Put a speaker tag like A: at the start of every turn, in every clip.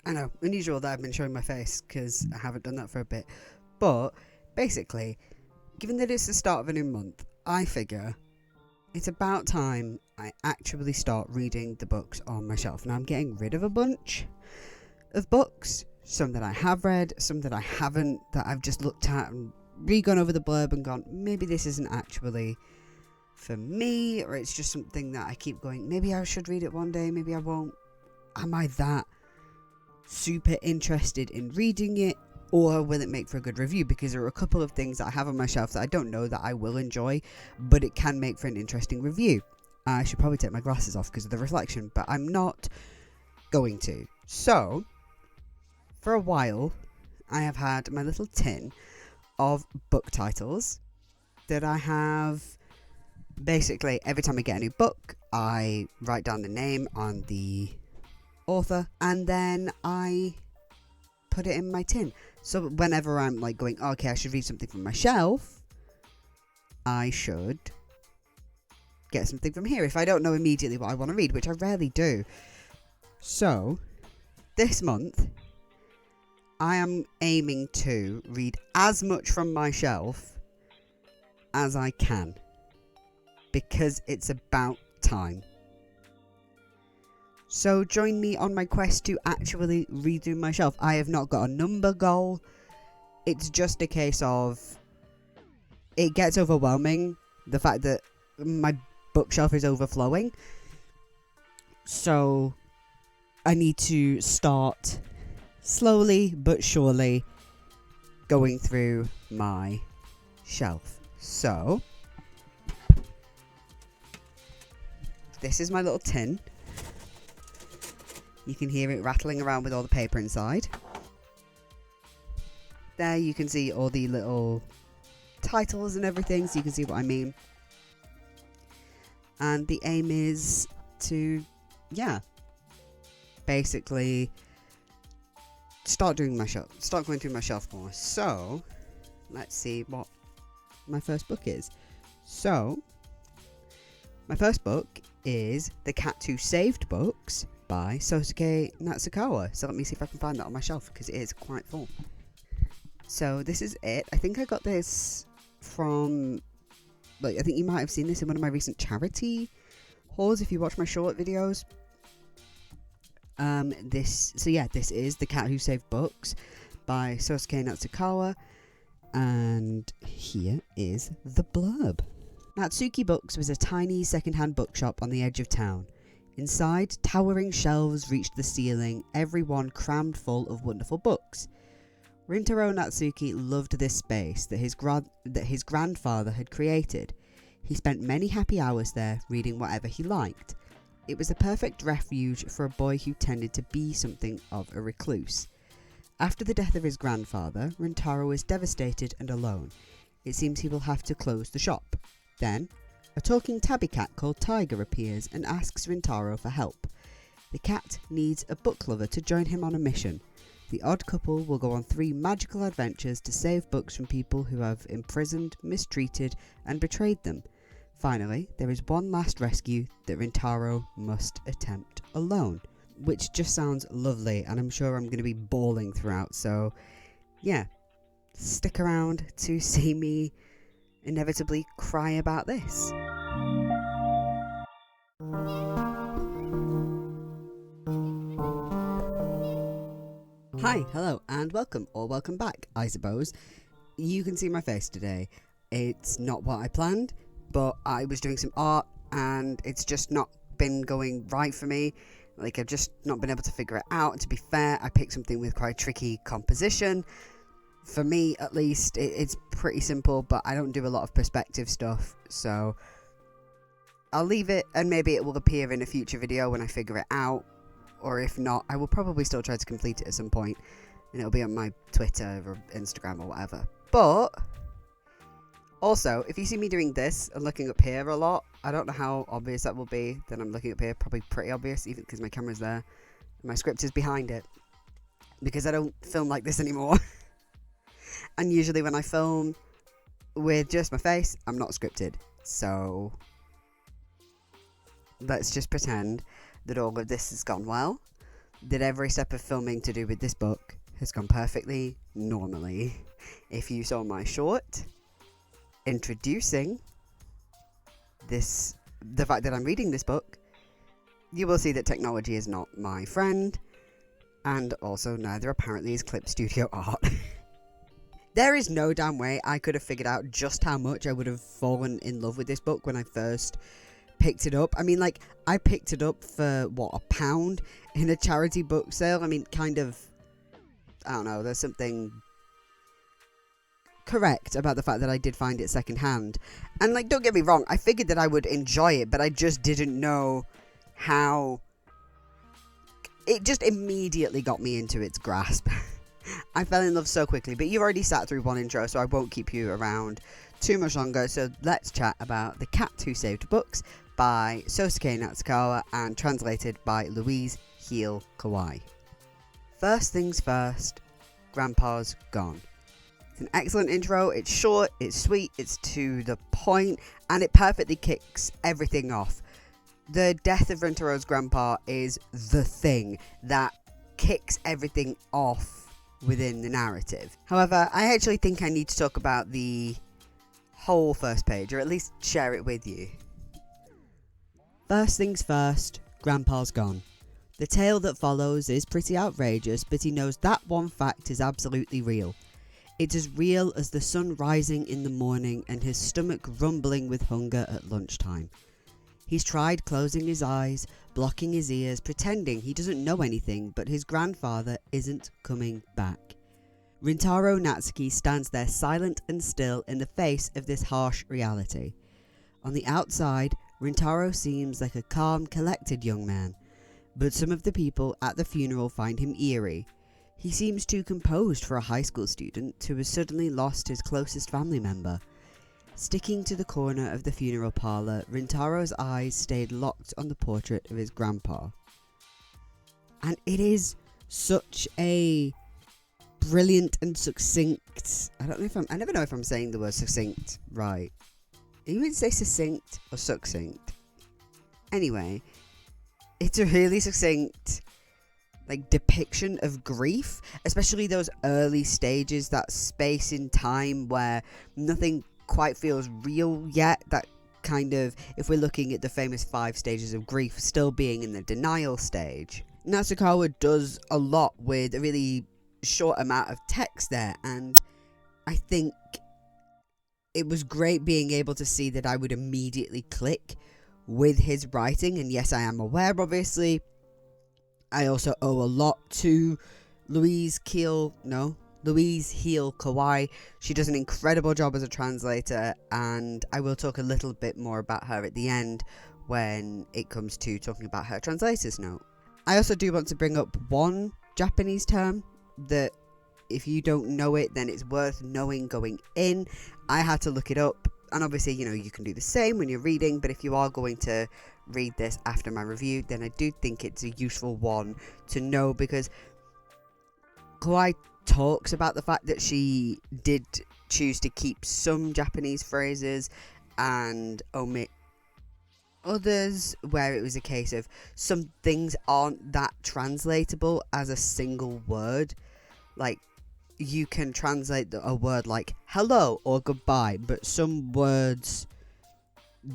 A: I know, unusual that I've been showing my face because I haven't done that for a bit. But basically, given that it's the start of a new month, I figure it's about time I actually start reading the books on my shelf. Now I'm getting rid of a bunch of books, some that I have read, some that I haven't, that I've just looked at and re-gone over the blurb and gone, maybe this isn't actually for me, or it's just something that I keep going, maybe I should read it one day, maybe I won't. Am I that super interested in reading it, or will it make for a good review? Because there are a couple of things that I have on my shelf that I don't know that I will enjoy, but it can make for an interesting review. I should probably take my glasses off because of the reflection, but I'm not going to. So, for a while, I have had my little tin of book titles that I have. Basically, every time I get a new book, I write down the name on the author, and then I put it in my tin. So whenever I'm like going, oh, okay, I should read something from my shelf, I should get something from here if I don't know immediately what I want to read, which I rarely do. So this month I am aiming to read as much from my shelf as I can, because it's about time. So join me on my quest to actually read through my shelf. I have not got a number goal. It's just a case of, it gets overwhelming, the fact that my bookshelf is overflowing. So I need to start slowly but surely going through my shelf. So this is my little tin. You can hear it rattling around with all the paper inside. There you can see all the little titles and everything, so you can see what I mean. And the aim is to, basically start going through my shelf more. So, let's see what my first book is. So, my first book is The Cat Who Saved Books by Sosuke Natsukawa. So let me see if I can find that on my shelf, because it is quite full. So this is it. I think I got this from, I think you might have seen this in one of my recent charity hauls if you watch my short videos. This is The Cat Who Saved Books by Sosuke Natsukawa, and here is the blurb. Natsuki Books was a tiny second-hand bookshop on the edge of town. Inside, towering shelves reached the ceiling, every one crammed full of wonderful books. Rintaro Natsuki loved this space that his grandfather had created. He spent many happy hours there, reading whatever he liked. It was a perfect refuge for a boy who tended to be something of a recluse. After the death of his grandfather, Rintaro is devastated and alone. It seems he will have to close the shop. Then, a talking tabby cat called Tiger appears and asks Rintaro for help. The cat needs a book lover to join him on a mission. The odd couple will go on 3 magical adventures to save books from people who have imprisoned, mistreated, and betrayed them. Finally, there is one last rescue that Rintaro must attempt alone. Which just sounds lovely, and I'm sure I'm going to be bawling throughout, so yeah, stick around to see me inevitably cry about this. Hi, hello, and welcome, or welcome back, I suppose. You can see my face today. It's not what I planned, but I was doing some art, and it's just not been going right for me. I've just not been able to figure it out. To be fair, I picked something with quite tricky composition. For me, at least, it's pretty simple, but I don't do a lot of perspective stuff, so I'll leave it, and maybe it will appear in a future video when I figure it out, or if not, I will probably still try to complete it at some point, and it'll be on my Twitter or Instagram or whatever. But also, if you see me doing this and looking up here a lot, I don't know how obvious that will be that I'm looking up here. Probably pretty obvious, even because my camera's there and my script is behind it, because I don't film like this anymore. And usually when I film with just my face, I'm not scripted. So let's just pretend that all of this has gone well. that every step of filming to do with this book has gone perfectly normally. If you saw my short introducing the fact that I'm reading this book, you will see that technology is not my friend, and also neither apparently is clip studio art. There is no damn way I could have figured out just how much I would have fallen in love with this book when I first picked it up. I mean, like, I picked it up for, what, £1 in a charity book sale? I mean, kind of, I don't know, there's something correct about the fact that I did find it secondhand. And, like, don't get me wrong, I figured that I would enjoy it, but I just didn't know how... It just immediately got me into its grasp. I fell in love so quickly, but you've already sat through one intro, so I won't keep you around too much longer. So let's chat about The Cat Who Saved Books by Sosuke Natsukawa and translated by Louise Heal Kawai. First things first, Grandpa's gone. It's an excellent intro, it's short, it's sweet, it's to the point, and it perfectly kicks everything off. The death of Rintaro's grandpa is the thing that kicks everything off within the narrative. However, I actually think I need to talk about the whole first page, or at least share it with you. First things first, Grandpa's gone. The tale that follows is pretty outrageous, but he knows that one fact is absolutely real. It's as real as the sun rising in the morning and his stomach rumbling with hunger at lunchtime. He's tried closing his eyes, blocking his ears, pretending he doesn't know anything, but his grandfather isn't coming back. Rintaro Natsuki stands there silent and still in the face of this harsh reality. On the outside, Rintaro seems like a calm, collected young man, but some of the people at the funeral find him eerie. He seems too composed for a high school student who has suddenly lost his closest family member. Sticking to the corner of the funeral parlour, Rintaro's eyes stayed locked on the portrait of his grandpa. And it is such a brilliant and succinct... I never know if I'm saying the word succinct right. Are you meant to say succinct or succinct? Anyway, it's a really succinct depiction of grief, especially those early stages, that space in time where nothing quite feels real yet, that kind of, if we're looking at the famous 5 stages of grief, still being in the denial stage. Natsukawa does a lot with a really short amount of text there, and I think it was great being able to see that I would immediately click with his writing. And yes, I am aware, obviously, I also owe a lot to Louise Heal Kawai. She does an incredible job as a translator, and I will talk a little bit more about her at the end when it comes to talking about her translator's note. I also do want to bring up one Japanese term that, if you don't know it, then it's worth knowing going in. I had to look it up, and obviously, you can do the same when you're reading, but if you are going to read this after my review, then I do think it's a useful one to know, because Kawai talks about the fact that she did choose to keep some Japanese phrases and omit others, where it was a case of some things aren't that translatable as a single word. Like, you can translate a word like hello or goodbye, but some words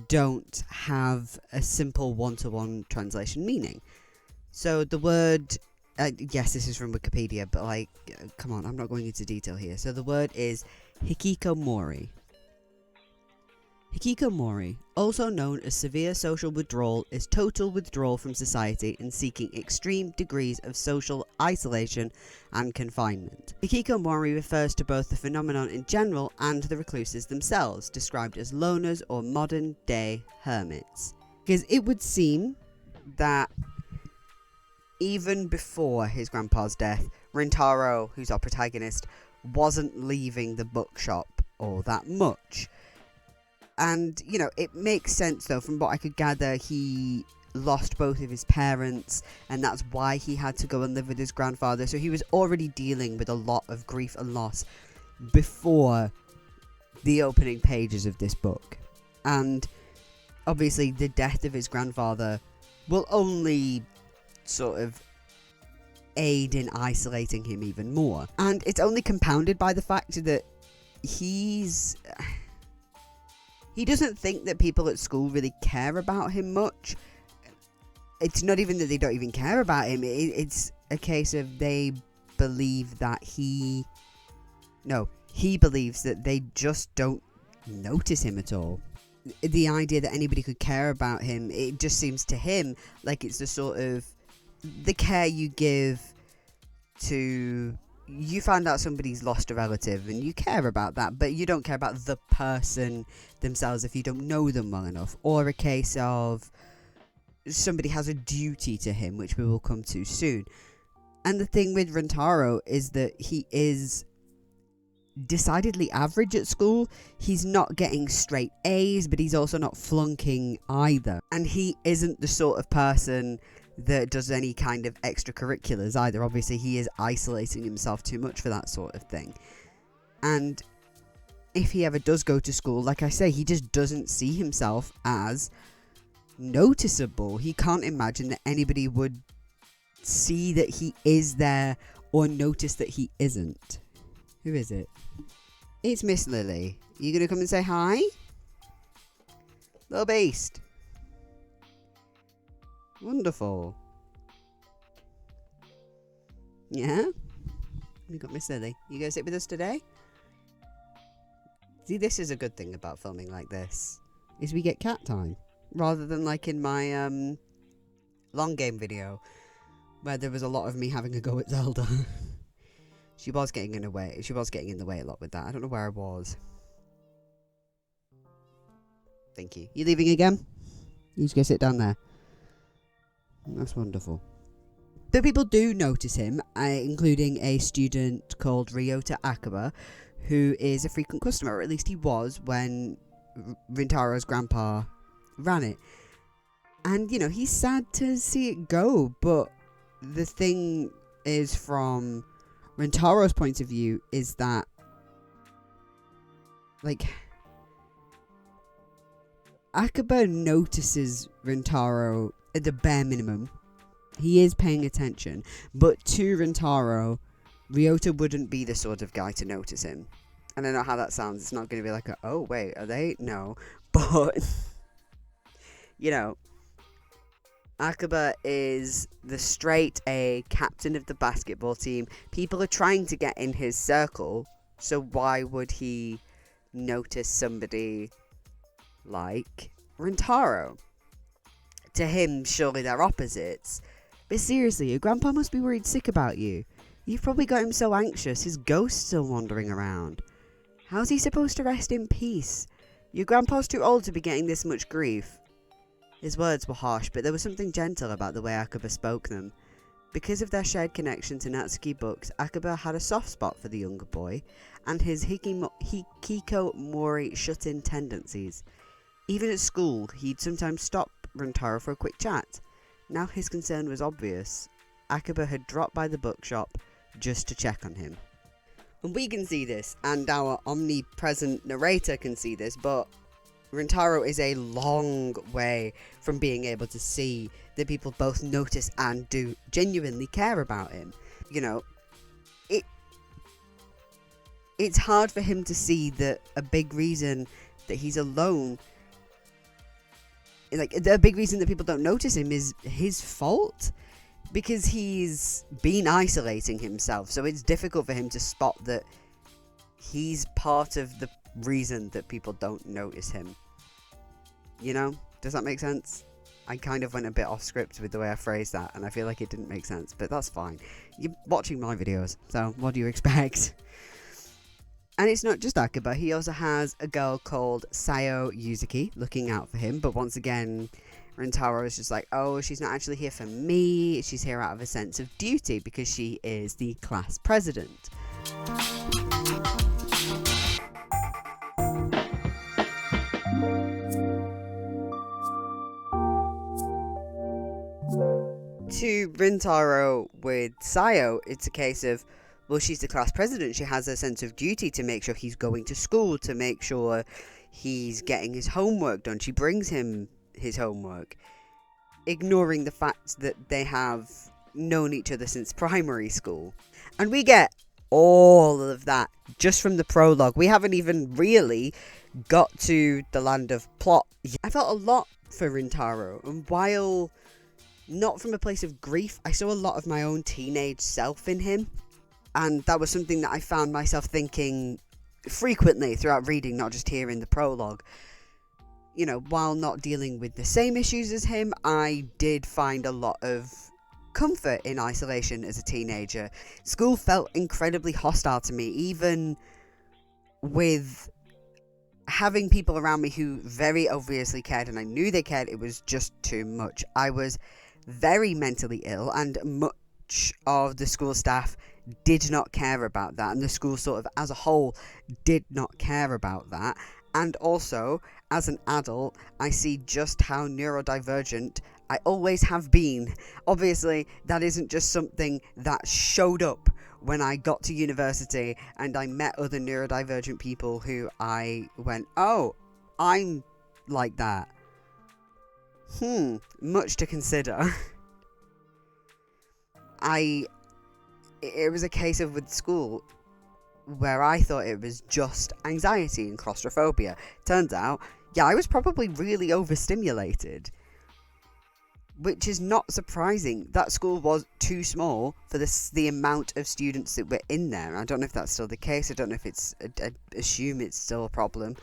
A: don't have a simple one-to-one translation meaning. So the word, yes, this is from Wikipedia, but come on, I'm not going into detail here. So the word is hikikomori. Hikikomori, also known as severe social withdrawal, is total withdrawal from society and seeking extreme degrees of social isolation and confinement. Hikikomori refers to both the phenomenon in general and the recluses themselves, described as loners or modern-day hermits. Because it would seem that even before his grandpa's death, Rintaro, who's our protagonist, wasn't leaving the bookshop all that much. And, it makes sense, though, from what I could gather, he lost both of his parents, and that's why he had to go and live with his grandfather. So he was already dealing with a lot of grief and loss before the opening pages of this book. And, obviously, the death of his grandfather will only sort of aid in isolating him even more. And it's only compounded by the fact that he doesn't think that people at school really care about him much. It's not even that they don't even care about him. It's a case of they believe that he believes that they just don't notice him at all. The idea that anybody could care about him, it just seems to him like it's the sort of the care you give to, you found out somebody's lost a relative and you care about that, but you don't care about the person themselves if you don't know them well enough. Or a case of somebody has a duty to him, which we will come to soon. And the thing with Rintaro is that he is decidedly average at school. He's not getting straight A's, but he's also not flunking either. And he isn't the sort of person that does any kind of extracurriculars either. Obviously, he is isolating himself too much for that sort of thing. And if he ever does go to school, like I say, he just doesn't see himself as noticeable. He can't imagine that anybody would see that he is there or notice that he isn't. Who is it? It's Miss Lily. You gonna come and say hi? Little beast. Wonderful. Yeah? We got Miss Lily. You gonna sit with us today? See, this is a good thing about filming like this, is we get cat time. Rather than like in my long game video, where there was a lot of me having a go at Zelda. She was getting in the way. She was getting in the way a lot with that. I don't know where I was. Thank you. You leaving again? You just go sit down there. That's wonderful. But people do notice him, including a student called Ryota Akaba, who is a frequent customer, or at least he was when Rintaro's grandpa ran it. And, you know, he's sad to see it go, but the thing is, from Rintaro's point of view, is that, like, Akaba notices Rintaro at the bare minimum. He is paying attention, but to Rintaro, Ryota wouldn't be the sort of guy to notice him. And I know how that sounds. It's not going to be like, oh, wait, are they? No. But, you know, Akaba is the straight A captain of the basketball team. People are trying to get in his circle, so why would he notice somebody like Rintaro? To him, surely they're opposites. But seriously, your grandpa must be worried sick about you. You've probably got him so anxious, his ghost's still wandering around. How's he supposed to rest in peace? Your grandpa's too old to be getting this much grief. His words were harsh, but there was something gentle about the way Akaba spoke them. Because of their shared connection to Natsuki books, Akaba had a soft spot for the younger boy, and his hikikomori shut-in tendencies. Even at school, he'd sometimes stop Rintaro for a quick chat. Now his concern was obvious. Akaba had dropped by the bookshop just to check on him. And we can see this, and our omnipresent narrator can see this, but Rintaro is a long way from being able to see that people both notice and do genuinely care about him. You know, it's hard for him to see that a big reason that he's alone, like, the big reason that people don't notice him is his fault. Because he's been isolating himself, so it's difficult for him to spot that he's part of the reason that people don't notice him. You know? Does that make sense? I kind of went a bit off script with the way I phrased that, and I feel like it didn't make sense, but that's fine. You're watching my videos, so what do you expect? And it's not just Akaba, he also has a girl called Sayo Yuzuki looking out for him, but once again, Rintaro is just like, oh, she's not actually here for me, she's here out of a sense of duty because she is the class president. To Rintaro with Sayo, it's a case of, well, she's the class president, she has a sense of duty to make sure he's going to school, to make sure he's getting his homework done. She brings him his homework, ignoring the fact that they have known each other since primary school. And we get all of that just from the prologue. We haven't even really got to the land of plot. I felt a lot for Rintaro, and while not from a place of grief, I saw a lot of my own teenage self in him. And that was something that I found myself thinking frequently throughout reading, not just here in the prologue. You know, while not dealing with the same issues as him, I did find a lot of comfort in isolation as a teenager. School felt incredibly hostile to me, even with having people around me who very obviously cared, and I knew they cared. It was just too much. I was very mentally ill, and much of the school staff did not care about that, and the school sort of as a whole did not care about that. And also, as an adult, I see just how neurodivergent I always have been. Obviously, that isn't just something that showed up when I got to university and I met other neurodivergent people who I went, oh, I'm like that. Much to consider. It was a case of with school where I thought it was just anxiety and claustrophobia. Turns out, yeah, I was probably really overstimulated. Which is not surprising. That school was too small for the amount of students that were in there. I don't know if that's still the case. I don't know if it's... I assume it's still a problem.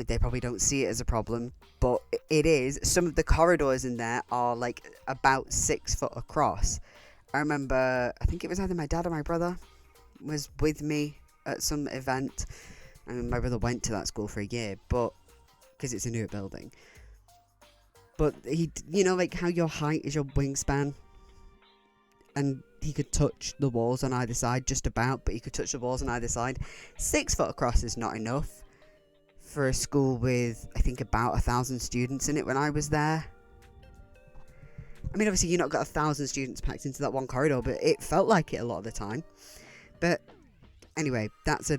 A: They probably don't see it as a problem, but it is. Some of the corridors in there are like about 6 foot across. I remember, I think it was either my dad or my brother was with me at some event. I mean, my brother went to that school for a year, but because it's a newer building. But he, you know, like how your height is your wingspan, and he could touch the walls on either side, just about, but he could touch the walls on either side. 6 foot across is not enough for a school with, I think, about 1,000 students in it when I was there. I mean, obviously, you've not got 1,000 students packed into that one corridor, but it felt like it a lot of the time. But anyway, that's a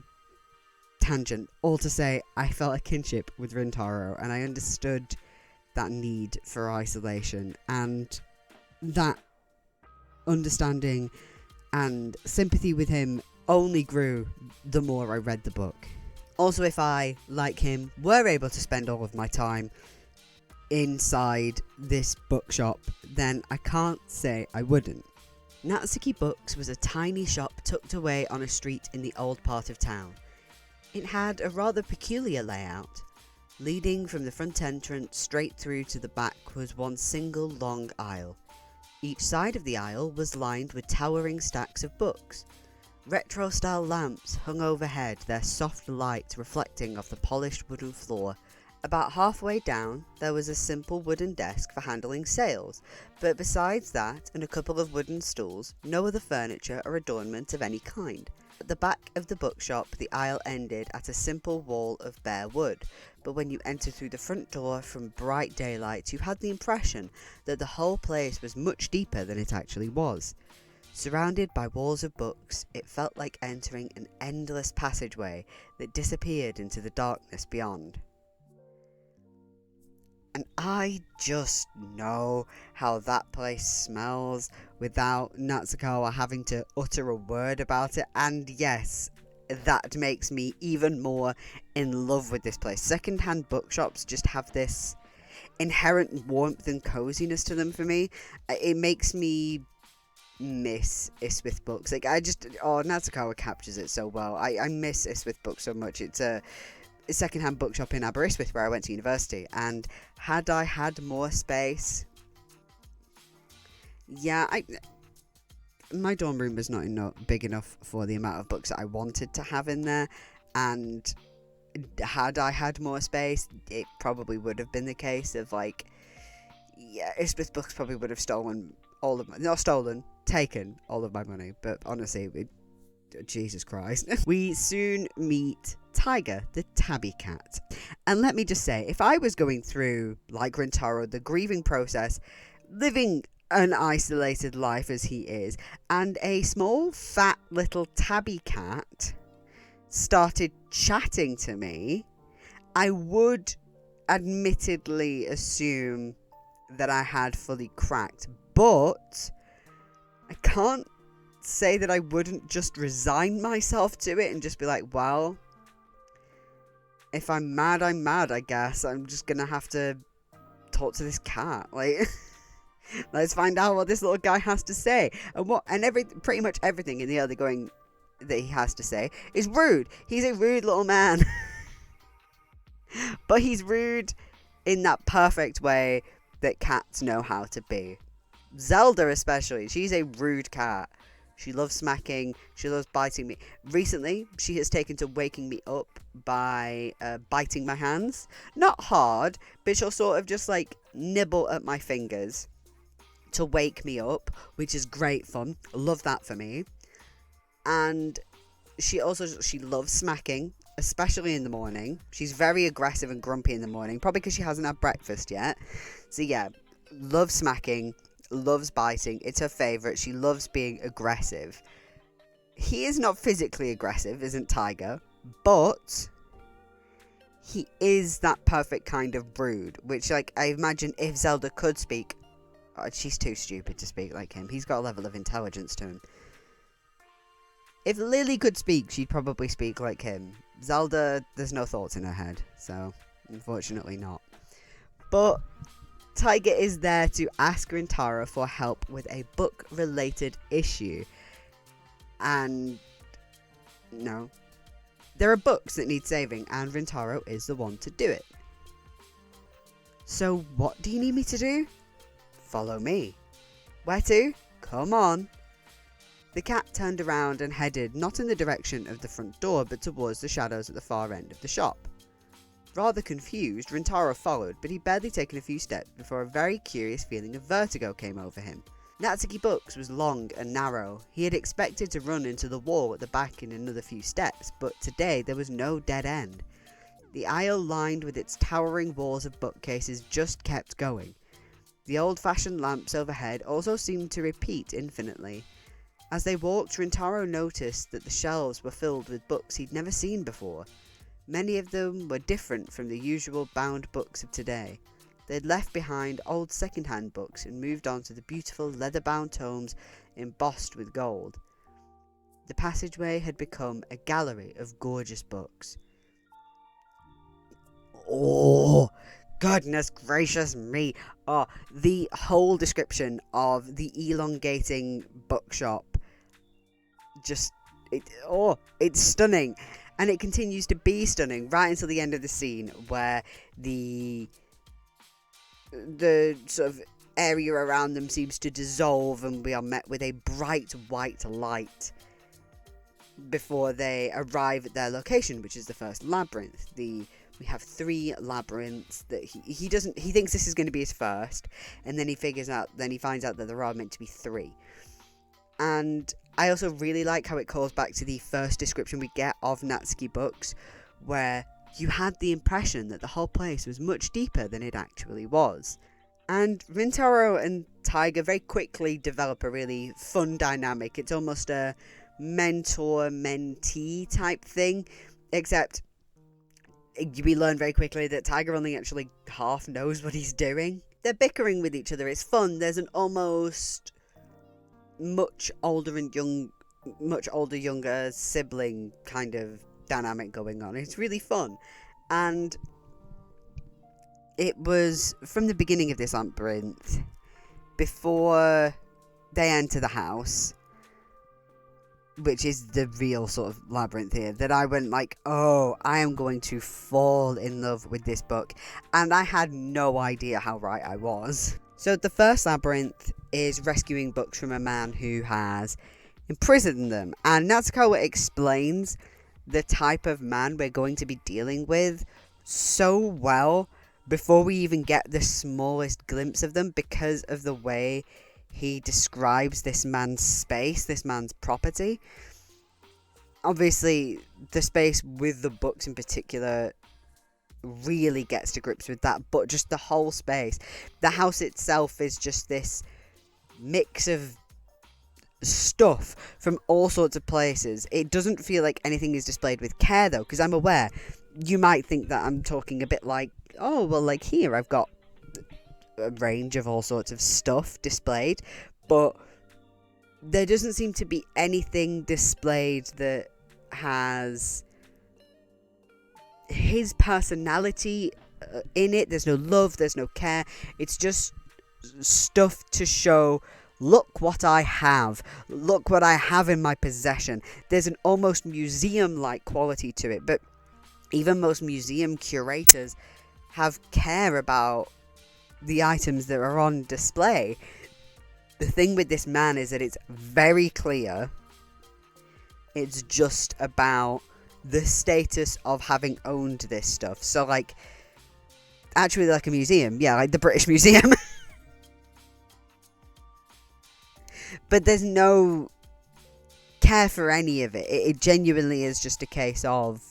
A: tangent. All to say, I felt a kinship with Rintaro, and I understood that need for isolation, and that understanding and sympathy with him only grew the more I read the book. Also, if I, like him, were able to spend all of my time inside this bookshop, then I can't say I wouldn't. Natsuki Books was a tiny shop tucked away on a street in the old part of town. It had a rather peculiar layout. Leading from the front entrance straight through to the back was one single long aisle. Each side of the aisle was lined with towering stacks of books. Retro-style lamps hung overhead, their soft light reflecting off the polished wooden floor. About halfway down, there was a simple wooden desk for handling sales, but besides that and a couple of wooden stools, no other furniture or adornment of any kind. At the back of the bookshop, the aisle ended at a simple wall of bare wood, but when you entered through the front door from bright daylight, you had the impression that the whole place was much deeper than it actually was. Surrounded by walls of books, it felt like entering an endless passageway that disappeared into the darkness beyond. And I just know how that place smells without Natsukawa having to utter a word about it. And yes, that makes me even more in love with this place. Second-hand bookshops just have this inherent warmth and coziness to them for me. It makes me miss Iswith Books. Like, Natsukawa captures it so well. I miss Iswith Books so much. It's a second-hand bookshop in Aberystwyth where I went to university, and had I had more space, my dorm room was not big enough for the amount of books that I wanted to have in there, and had I had more space, it probably would have been the case of Iswith Books probably would have taken all of my money, but honestly, Jesus Christ. We soon meet Tiger, the tabby cat. And let me just say, if I was going through, like Rintaro, the grieving process, living an isolated life as he is, and a small, fat, little tabby cat started chatting to me, I would admittedly assume that I had fully cracked. But I can't say that I wouldn't just resign myself to it and just be like, well, if I'm mad, I'm mad, I guess. I'm just gonna have to talk to this cat. Like, let's find out what this little guy has to say. Pretty much everything in the other going that he has to say is rude. He's a rude little man. But he's rude in that perfect way that cats know how to be. Zelda especially, she's a rude cat. She loves smacking, she loves biting me. Recently, she has taken to waking me up by biting my hands. Not hard, but she'll sort of just like nibble at my fingers to wake me up, which is great fun. Love that for me. And she loves smacking, especially in the morning. She's very aggressive and grumpy in the morning, probably because she hasn't had breakfast yet. So yeah, loves smacking, loves biting. It's her favourite. She loves being aggressive. He is not physically aggressive, isn't Tiger, but he is that perfect kind of rude, which, like, I imagine if Zelda could speak, she's too stupid to speak like him. He's got a level of intelligence to him. If Lily could speak, she'd probably speak like him. Zelda, there's no thoughts in her head, so unfortunately not. But Tiger is there to ask Rintaro for help with a book-related issue. And no, there are books that need saving, and Rintaro is the one to do it. So what do you need me to do? Follow me. Where to? Come on. The cat turned around and headed not in the direction of the front door, but towards the shadows at the far end of the shop. Rather confused, Rintaro followed, but he'd barely taken a few steps before a very curious feeling of vertigo came over him. Natsuki Books was long and narrow. He had expected to run into the wall at the back in another few steps, but today there was no dead end. The aisle lined with its towering walls of bookcases just kept going. The old-fashioned lamps overhead also seemed to repeat infinitely. As they walked, Rintaro noticed that the shelves were filled with books he'd never seen before. Many of them were different from the usual bound books of today. They'd left behind old second-hand books and moved on to the beautiful leather-bound tomes embossed with gold. The passageway had become a gallery of gorgeous books. Oh, goodness gracious me. Oh, the whole description of the elongating bookshop, it's stunning. And it continues to be stunning right until the end of the scene, where the sort of area around them seems to dissolve and we are met with a bright white light before they arrive at their location, which is the first labyrinth. We have 3 labyrinths that he thinks this is going to be his first, and then he finds out that there are meant to be 3. And I also really like how it calls back to the first description we get of Natsuki Books, where you had the impression that the whole place was much deeper than it actually was. And Rintaro and Tiger very quickly develop a really fun dynamic. It's almost a mentor-mentee type thing, except we learn very quickly that Tiger only actually half knows what he's doing. They're bickering with each other. It's fun. There's an almost much older, younger sibling kind of dynamic going on. It's really fun. And it was from the beginning of this labyrinth, before they enter the house, which is the real sort of labyrinth here, that I went like, oh, I am going to fall in love with this book. And I had no idea how right I was. So the first labyrinth is rescuing books from a man who has imprisoned them. And Natsukawa explains the type of man we're going to be dealing with so well before we even get the smallest glimpse of them, because of the way he describes this man's space, this man's property. Obviously, the space with the books in particular really gets to grips with that, but just the whole space. The house itself is just this mix of stuff from all sorts of places. It doesn't feel like anything is displayed with care, though, because I'm aware you might think that I'm talking a bit like, oh, well, like here I've got a range of all sorts of stuff displayed, but there doesn't seem to be anything displayed that has his personality in it. There's no love, there's no care. It's just stuff to show, look what I have, look what I have in my possession. There's an almost museum-like quality to it, but even most museum curators have care about the items that are on display. The thing with this man is that it's very clear it's just about the status of having owned this stuff. So, like, actually like a museum. Yeah, like the British Museum. But there's no care for any of it. It genuinely is just a case of,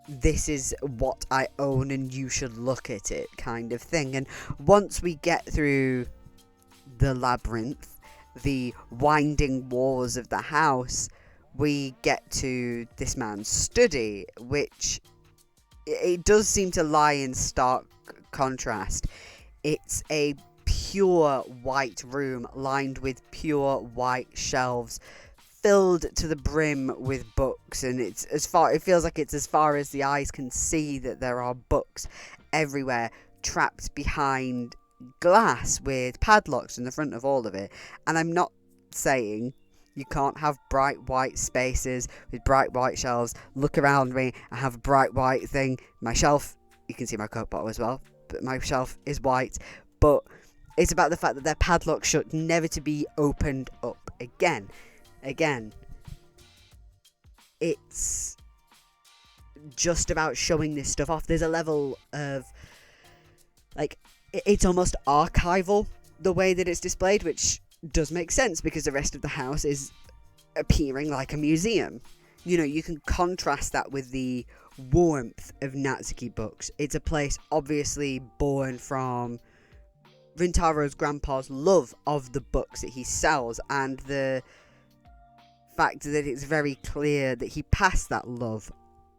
A: this is what I own and you should look at it kind of thing. And once we get through the labyrinth, the winding walls of the house, we get to this man's study, which it does seem to lie in stark contrast. It's a pure white room lined with pure white shelves, filled to the brim with books, and it feels like it's as far as the eyes can see, that there are books everywhere, trapped behind glass with padlocks in the front of all of it. And I'm not saying you can't have bright white spaces with bright white shelves. Look around me, I have a bright white thing. My shelf, you can see my Coke bottle as well, but my shelf is white. But it's about the fact that they're padlocked shut, never to be opened up again. It's just about showing this stuff off. There's a level of, like, it's almost archival, the way that it's displayed, which does make sense because the rest of the house is appearing like a museum. You know, you can contrast that with the warmth of Natsuki books. It's a place obviously born from Rintaro's grandpa's love of the books that he sells, and the fact that it's very clear that he passed that love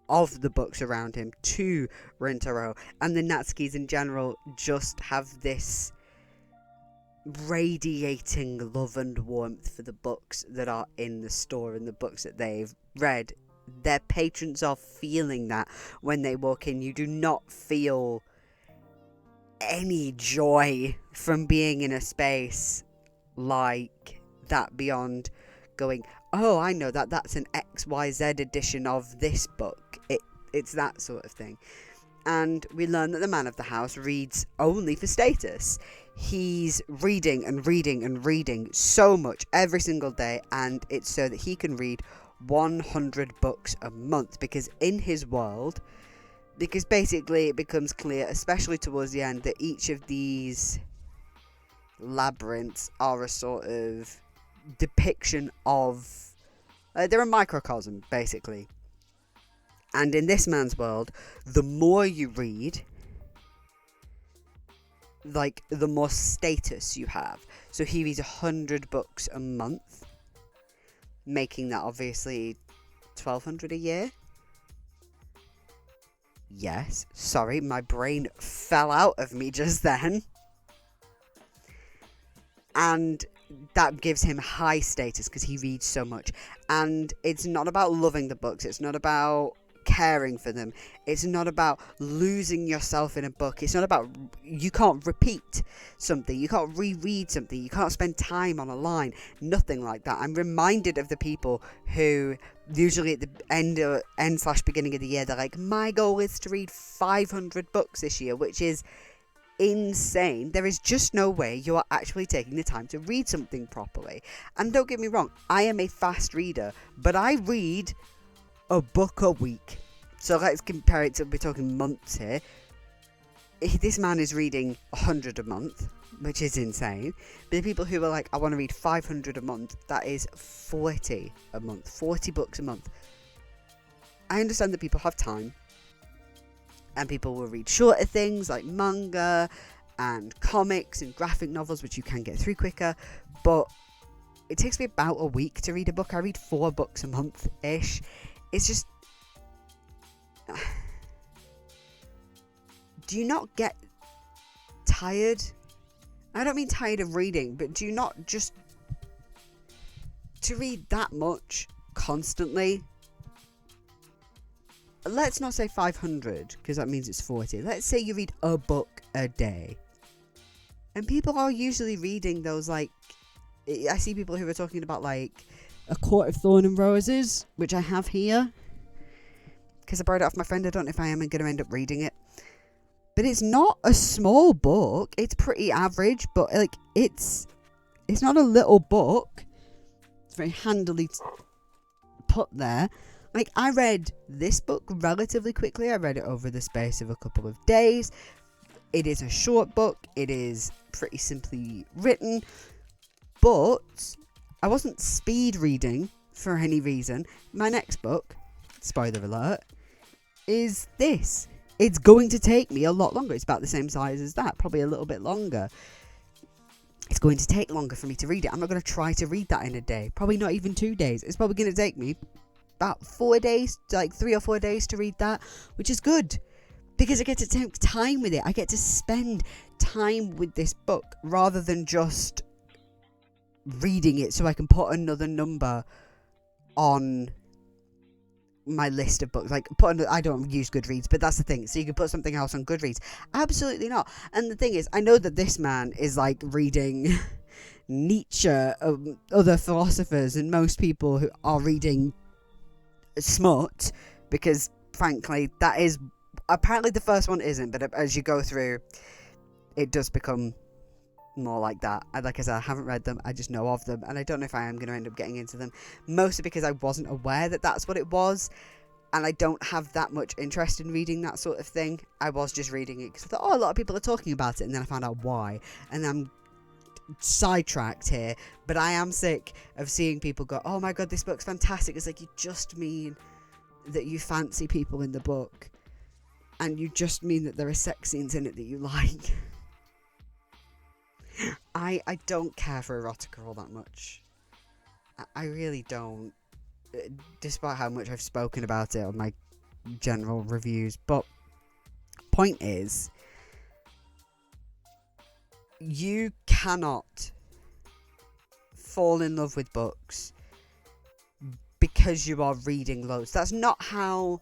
A: of the books around him to Rintaro, and the Natsukis in general just have this radiating love and warmth for the books that are in the store and the books that they've read. Their patrons are feeling that when they walk in. You do not feel any joy from being in a space like that beyond going, oh, I know that's an XYZ edition of this book. It's that sort of thing. And we learn that the man of the house reads only for status. He's reading and reading and reading so much every single day, and it's so that he can read 100 books a month, because in his world, because basically it becomes clear, especially towards the end, that each of these labyrinths are a sort of depiction of, they're a microcosm, basically. And in this man's world, the more you read, like, the more status you have. So he reads 100 books a month, making that obviously 1,200 a year. Yes, sorry, my brain fell out of me just then. And that gives him high status because he reads so much. And it's not about loving the books, it's not about caring for them, it's not about losing yourself in a book, it's not about, you can't repeat something, you can't reread something, you can't spend time on a line, nothing like that. I'm reminded of the people who usually at the end/beginning of the year, they're like, my goal is to read 500 books this year, which is insane. There is just no way you are actually taking the time to read something properly. And don't get me wrong, I am a fast reader, but I read a book a week. So let's compare it to, we're talking months here. This man is reading 100 a month, which is insane. But the people who are like, I want to read 500 a month, that is 40 a month, 40 books a month. I understand that people have time, and people will read shorter things like manga and comics and graphic novels, which you can get through quicker, but it takes me about a week to read a book. I read 4 books a month-ish. It's just, do you not get tired? I don't mean tired of reading, but do you not just to read that much constantly, let's not say 500, because that means it's 40. Let's say you read a book a day. And people are usually reading those, like, I see people who are talking about, like, A Court of Thorn and Roses, which I have here, because I borrowed it off my friend. I don't know if I am going to end up reading it. But it's not a small book. It's pretty average, but, like, it's not a little book. It's very handily put there. Like, I read this book relatively quickly. I read it over the space of a couple of days. It is a short book. It is pretty simply written. But I wasn't speed reading for any reason. My next book, spoiler alert, is this. It's going to take me a lot longer. It's about the same size as that, probably a little bit longer. It's going to take longer for me to read it. I'm not going to try to read that in a day. Probably not even 2 days. It's probably going to take me about 4 days, like 3 or 4 days to read that, which is good. Because I get to take time with it. I get to spend time with this book rather than just reading it so I can put another number on my list of books. Like, I don't use Goodreads, but that's the thing. So you can put something else on Goodreads. Absolutely not. And the thing is, I know that this man is like reading Nietzsche, other philosophers, and most people who are reading smut, because frankly, that is... Apparently the first one isn't, but as you go through, it does become more like that. Like I said, I haven't read them, I just know of them, and I don't know if I am going to end up getting into them, mostly because I wasn't aware that that's what it was, and I don't have that much interest in reading that sort of thing. I was just reading it because I thought, a lot of people are talking about it, and then I found out why, and I'm sidetracked here, but I am sick of seeing people go, oh my god, this book's fantastic. It's like, you just mean that you fancy people in the book. And you just mean that there are sex scenes in it that you like. I don't care for erotica all that much. I really don't. Despite how much I've spoken about it on my general reviews. But point is, you cannot fall in love with books because you are reading loads. That's not how...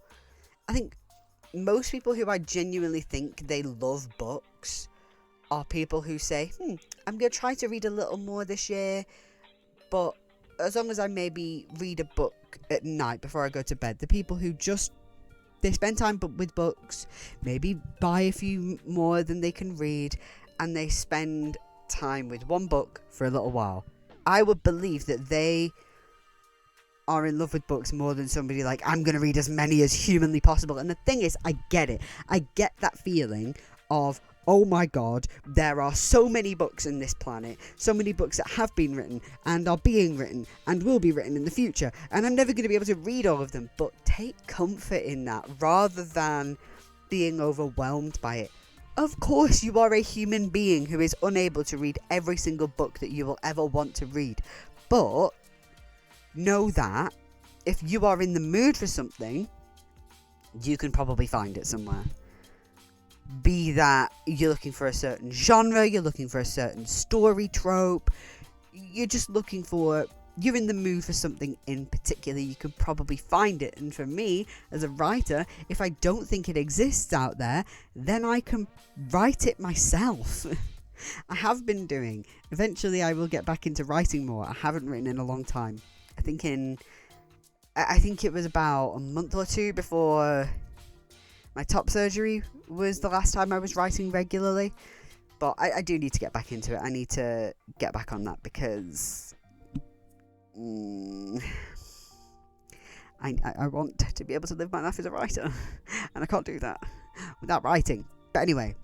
A: I think most people who I genuinely think they love books are people who say, I'm going to try to read a little more this year, but as long as I maybe read a book at night before I go to bed. The people who just, they spend time with books, maybe buy a few more than they can read, and they spend time with one book for a little while. I would believe that they are in love with books more than somebody like, I'm going to read as many as humanly possible. And the thing is, I get it. I get that feeling of, oh my god, there are so many books in this planet, so many books that have been written and are being written and will be written in the future, and I'm never going to be able to read all of them. But take comfort in that rather than being overwhelmed by it. Of course, you are a human being who is unable to read every single book that you will ever want to read, but know that if you are in the mood for something, you can probably find it somewhere. Be that you're looking for a certain genre, you're looking for a certain story trope, you're just looking for, you're in the mood for something in particular, you can probably find it. And for me, as a writer, if I don't think it exists out there, then I can write it myself. I have been doing. Eventually I will get back into writing more. I haven't written in a long time. I think it was about a month or two before my top surgery was the last time I was writing regularly. But I do need to get back into it. I need to get back on that because I want to be able to live my life as a writer. And I can't do that without writing. But anyway,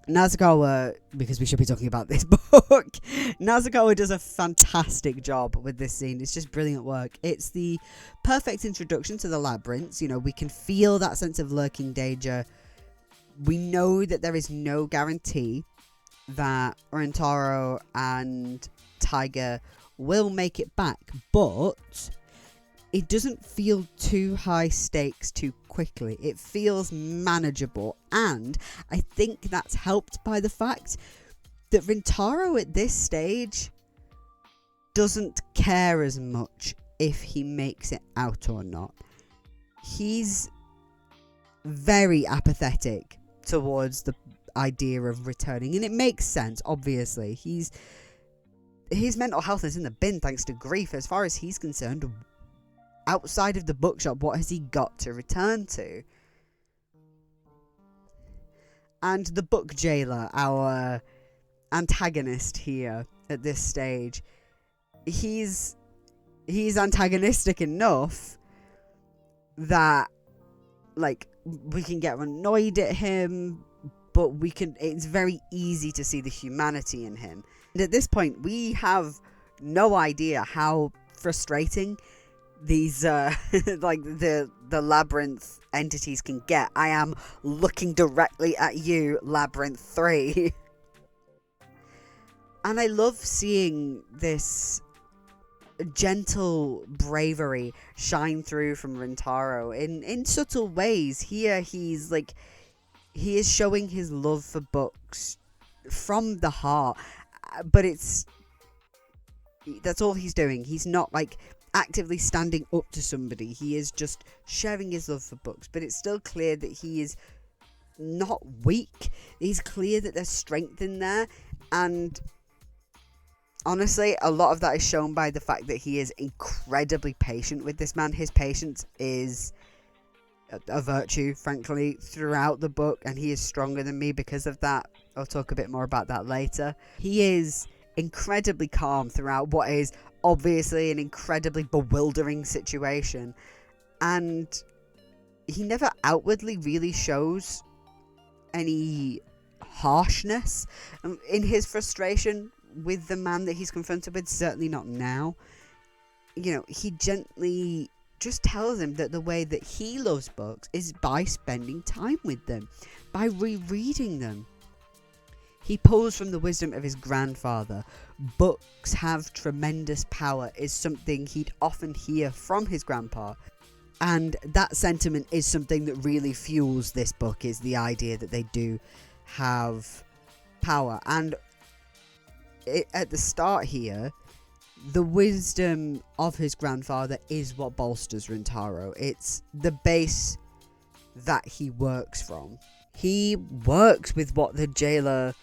A: Natsukawa, because we should be talking about this book, Natsukawa does a fantastic job with this scene. It's just brilliant work. It's the perfect introduction to the labyrinths. You know, we can feel that sense of lurking danger. We know that there is no guarantee that Rintaro and Tiger will make it back, but it doesn't feel too high stakes too quickly. It feels manageable, and I think that's helped by the fact that Rintaro at this stage doesn't care as much if he makes it out or not. He's very apathetic towards the idea of returning, and it makes sense. Obviously, his mental health is in the bin thanks to grief. As far as he's concerned, outside of the bookshop, what has he got to return to? And the book jailer, our antagonist here at this stage, he's antagonistic enough that, like, we can get annoyed at him, but it's very easy to see the humanity in him. And at this point, we have no idea how frustrating these like the labyrinth entities can get. I am looking directly at you, Labyrinth 3. And I love seeing this gentle bravery shine through from Rintaro in subtle ways. Here he is showing his love for books from the heart, but that's all he's doing. He's not like actively standing up to somebody. He is just sharing his love for books, but it's still clear that he is not weak. It's clear that there's strength in there, and honestly, a lot of that is shown by the fact that he is incredibly patient with this man. His patience is a virtue, frankly, throughout the book, and he is stronger than me because of that. I'll talk a bit more about that later. He is incredibly calm throughout what is obviously an incredibly bewildering situation, and he never outwardly really shows any harshness in his frustration with the man that he's confronted with. Certainly not now. You know, he gently just tells him that the way that he loves books is by spending time with them, by rereading them. He pulls from the wisdom of his grandfather. Books have tremendous power is something he'd often hear from his grandpa. And that sentiment is something that really fuels this book, is the idea that they do have power. And at the start here, the wisdom of his grandfather is what bolsters Rintaro. It's the base that he works from. He works with what the jailer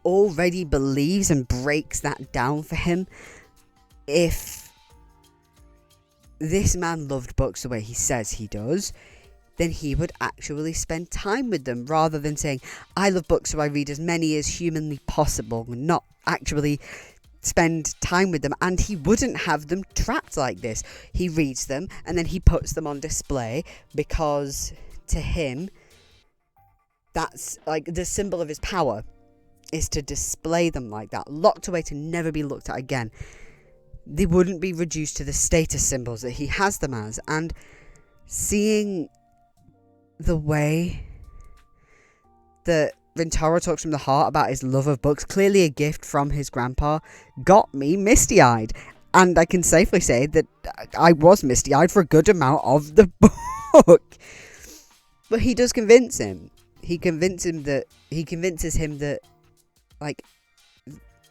A: already believes and breaks that down for him. If this man loved books the way he says he does, then he would actually spend time with them, rather than saying, I love books so I read as many as humanly possible, and not actually spend time with them. And he wouldn't have them trapped like this. He reads them and then he puts them on display, because to him, that's like the symbol of his power, is to display them like that, locked away to never be looked at again. They wouldn't be reduced to the status symbols that he has them as. And seeing the way that Rintaro talks from the heart about his love of books, clearly a gift from his grandpa, got me misty-eyed. And I can safely say that I was misty-eyed for a good amount of the book. But he does convince him. He convinces him that, like,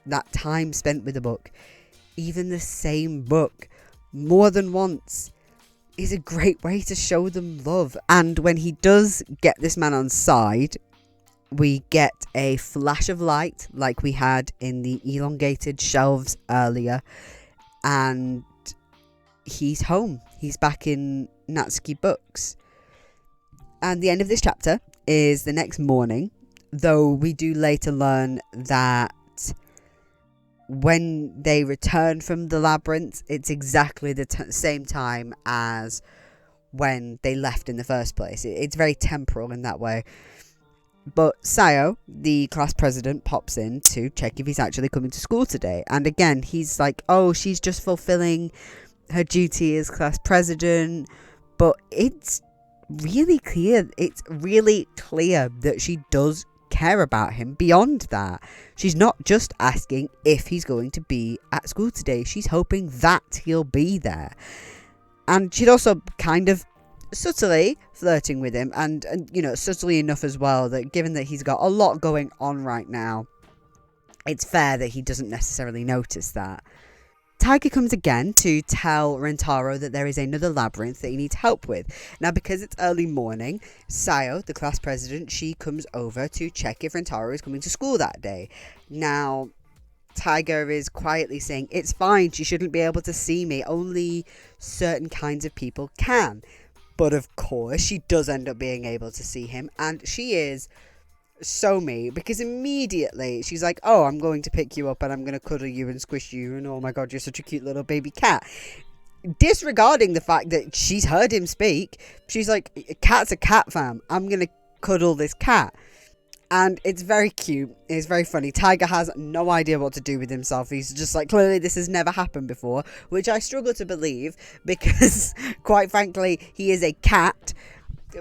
A: that time spent with the book, even the same book, more than once, is a great way to show them love. And when he does get this man on side, we get a flash of light like we had in the elongated shelves earlier, and he's home. He's back in Natsuki Books. And the end of this chapter is the next morning, though we do later learn that when they return from the labyrinth, it's exactly the same time as when they left in the first place. It's very temporal in that way. But Sayo, the class president, pops in to check if he's actually coming to school today. And again, he's like, oh, she's just fulfilling her duty as class president. But it's really clear that she does care about him beyond that. She's not just asking if he's going to be at school today. She's hoping that he'll be there. And she's also kind of subtly flirting with him, and you know, subtly enough as well that given that he's got a lot going on right now, it's fair that he doesn't necessarily notice that. Tiger comes again to tell Rentaro that there is another labyrinth that he needs help with. Now, because it's early morning, Sayo, the class president, she comes over to check if Rentaro is coming to school that day. Now, Tiger is quietly saying, it's fine, she shouldn't be able to see me, only certain kinds of people can. But of course, she does end up being able to see him, and she is so me, because immediately she's like, oh, I'm going to pick you up and I'm going to cuddle you and squish you, and oh my god, you're such a cute little baby cat. Disregarding the fact that she's heard him speak, she's like, a cat's a cat, fam. I'm going to cuddle this cat. And it's very cute. It's very funny. Tiger has no idea what to do with himself. He's just like, clearly this has never happened before, which I struggle to believe because, quite frankly, he is a cat.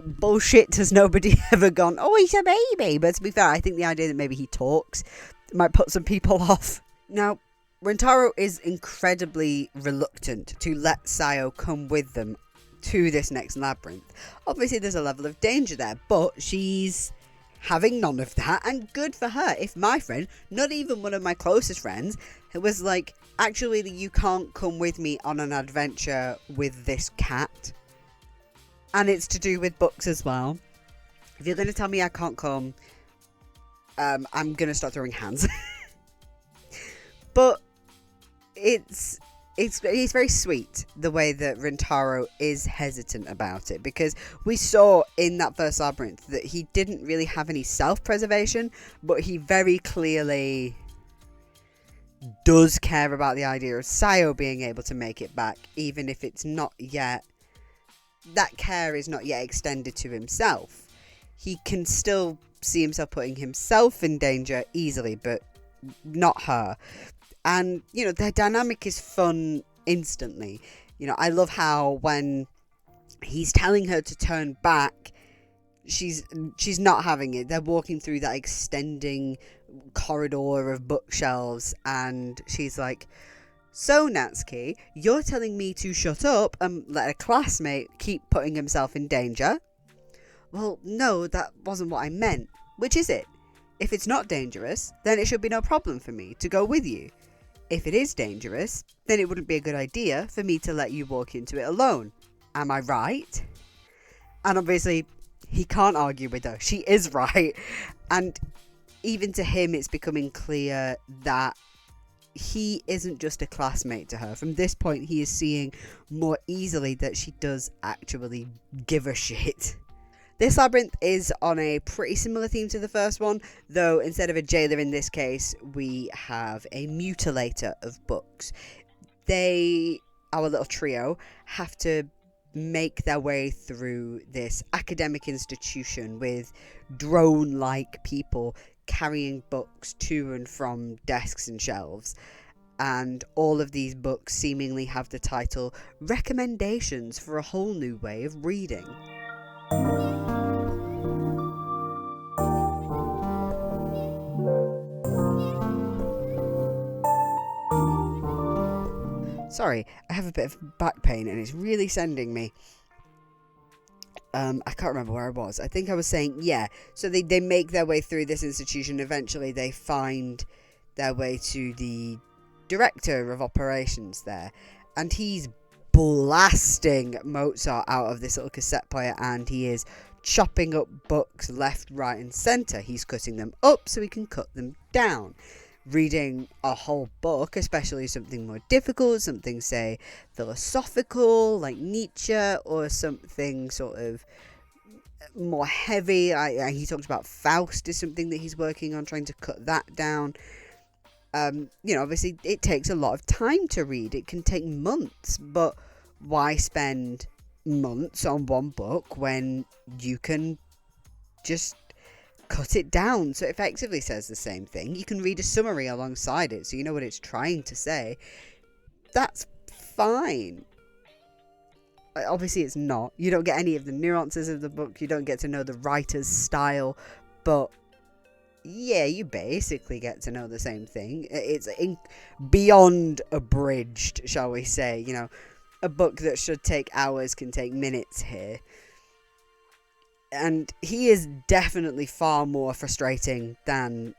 A: Bullshit, has nobody ever gone, oh, he's a baby. But to be fair, I think the idea that maybe he talks might put some people off. Now, Rentaro is incredibly reluctant to let Sayo come with them to this next labyrinth. Obviously, there's a level of danger there, but she's having none of that, and good for her. If my friend, not even one of my closest friends, was like, actually, you can't come with me on an adventure with this cat, and it's to do with books as well. If you're going to tell me I can't come, I'm going to start throwing hands. But it's very sweet the way that Rentaro is hesitant about it, because we saw in that first labyrinth that he didn't really have any self-preservation, but he very clearly does care about the idea of Sayo being able to make it back, even if it's not yet, that care is not yet extended to himself. He can still see himself putting himself in danger easily, but not her. And, you know, their dynamic is fun instantly. You know, I love how when he's telling her to turn back, she's not having it. They're walking through that extending corridor of bookshelves, and she's like, so Natsuki, you're telling me to shut up and let a classmate keep putting himself in danger? Well, no, that wasn't what I meant. Which is it? If it's not dangerous, then it should be no problem for me to go with you. If it is dangerous, then it wouldn't be a good idea for me to let you walk into it alone. Am I right? And obviously, he can't argue with her. She is right. And even to him, it's becoming clear that he isn't just a classmate to her. From this point, he is seeing more easily that she does actually give a shit. This labyrinth is on a pretty similar theme to the first one, though instead of a jailer in this case, we have a mutilator of books. They, our little trio, have to make their way through this academic institution with drone-like people carrying books to and from desks and shelves. And all of these books seemingly have the title Recommendations for a Whole New Way of Reading. Sorry, I have a bit of back pain and it's really sending me. I can't remember where I was. I think I was saying, yeah. So they make their way through this institution. Eventually they find their way to the director of operations there. And he's blasting Mozart out of this little cassette player, and he is chopping up books left, right and centre. He's cutting them up so he can cut them down. Reading a whole book, especially something more difficult, something, say, philosophical, like Nietzsche, or something sort of more heavy. He talked about Faust is something that he's working on, trying to cut that down. You know, obviously it takes a lot of time to read. It can take months, but why spend months on one book when you can just cut it down? So it effectively says the same thing. You can read a summary alongside it so you know what it's trying to say. That's fine. Obviously it's not. You don't get any of the nuances of the book. You don't get to know the writer's style. But yeah, you basically get to know the same thing. It's beyond abridged, shall we say. You know, a book that should take hours can take minutes here. And he is definitely far more frustrating than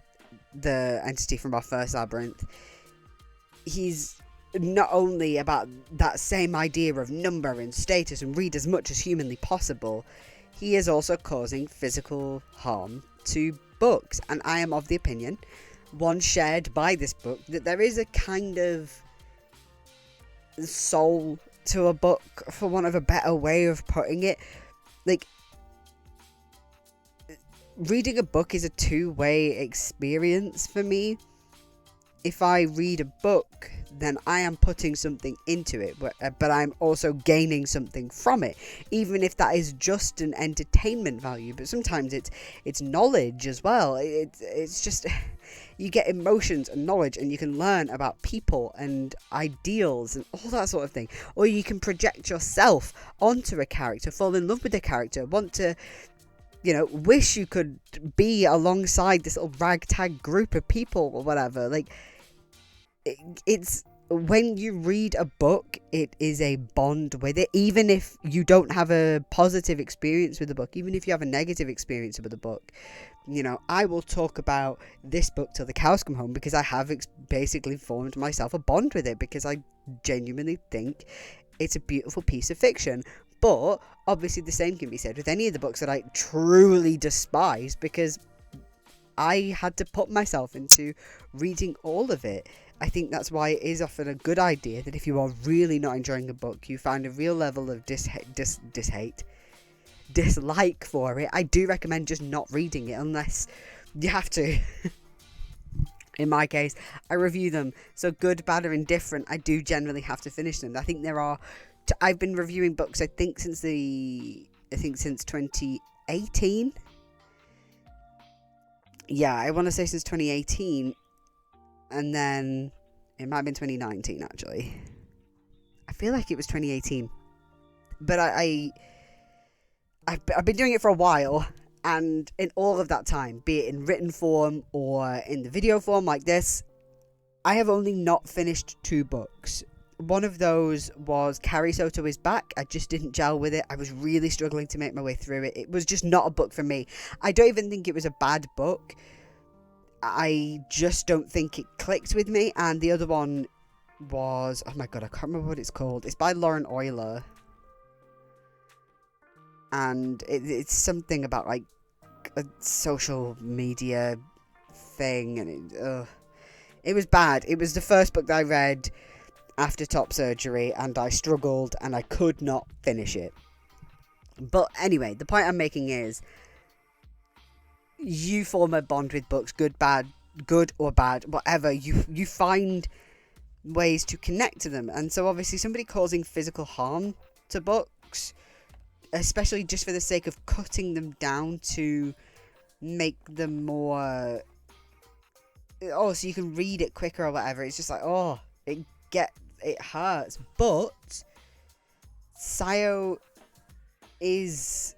A: the entity from our first labyrinth. He's not only about that same idea of number and status and read as much as humanly possible, he is also causing physical harm to books. And I am of the opinion, one shared by this book, that there is a kind of soul to a book, for want of a better way of putting it. Like, reading a book is a two-way experience for me. If I read a book, then I am putting something into it, but I'm also gaining something from it, even if that is just an entertainment value. But sometimes it's knowledge as well. It's just, you get emotions and knowledge, and you can learn about people and ideals and all that sort of thing. Or you can project yourself onto a character, fall in love with a character, want to, wish you could be alongside this little ragtag group of people or whatever. Like, it's when you read a book, it is a bond with it. Even if you don't have a positive experience with the book, even if you have a negative experience with the book, I will talk about this book till the cows come home, because I have basically formed myself a bond with it, because I genuinely think it's a beautiful piece of fiction. But obviously the same can be said with any of the books that I truly despise, because I had to put myself into reading all of it. I think that's why it is often a good idea that if you are really not enjoying a book, you find a real level of dislike for it. I do recommend just not reading it unless you have to. In my case, I review them. So good, bad, or indifferent, I do generally have to finish them. I think I've been reviewing books, I think since 2018. Yeah, I want to say since 2018. And then it might have been 2019, actually. I feel like it was 2018. But I've been doing it for a while. And in all of that time, be it in written form or in the video form like this, I have only not finished 2 books. One of those was Carrie Soto is Back. I just didn't gel with it. I was really struggling to make my way through it. It was just not a book for me. I don't even think it was a bad book. I just don't think it clicked with me. And the other one was, oh my god, I can't remember what it's called. It's by Lauren Euler. And it's something about like a social media thing. And it was bad. It was the first book that I read after top surgery, and I struggled and I could not finish it. But anyway, the point I'm making is, you form a bond with books, good or bad, whatever. You find ways to connect to them. And so obviously somebody causing physical harm to books, especially just for the sake of cutting them down to make them more, so you can read it quicker or whatever, it's just like, it hurts. But Sayo is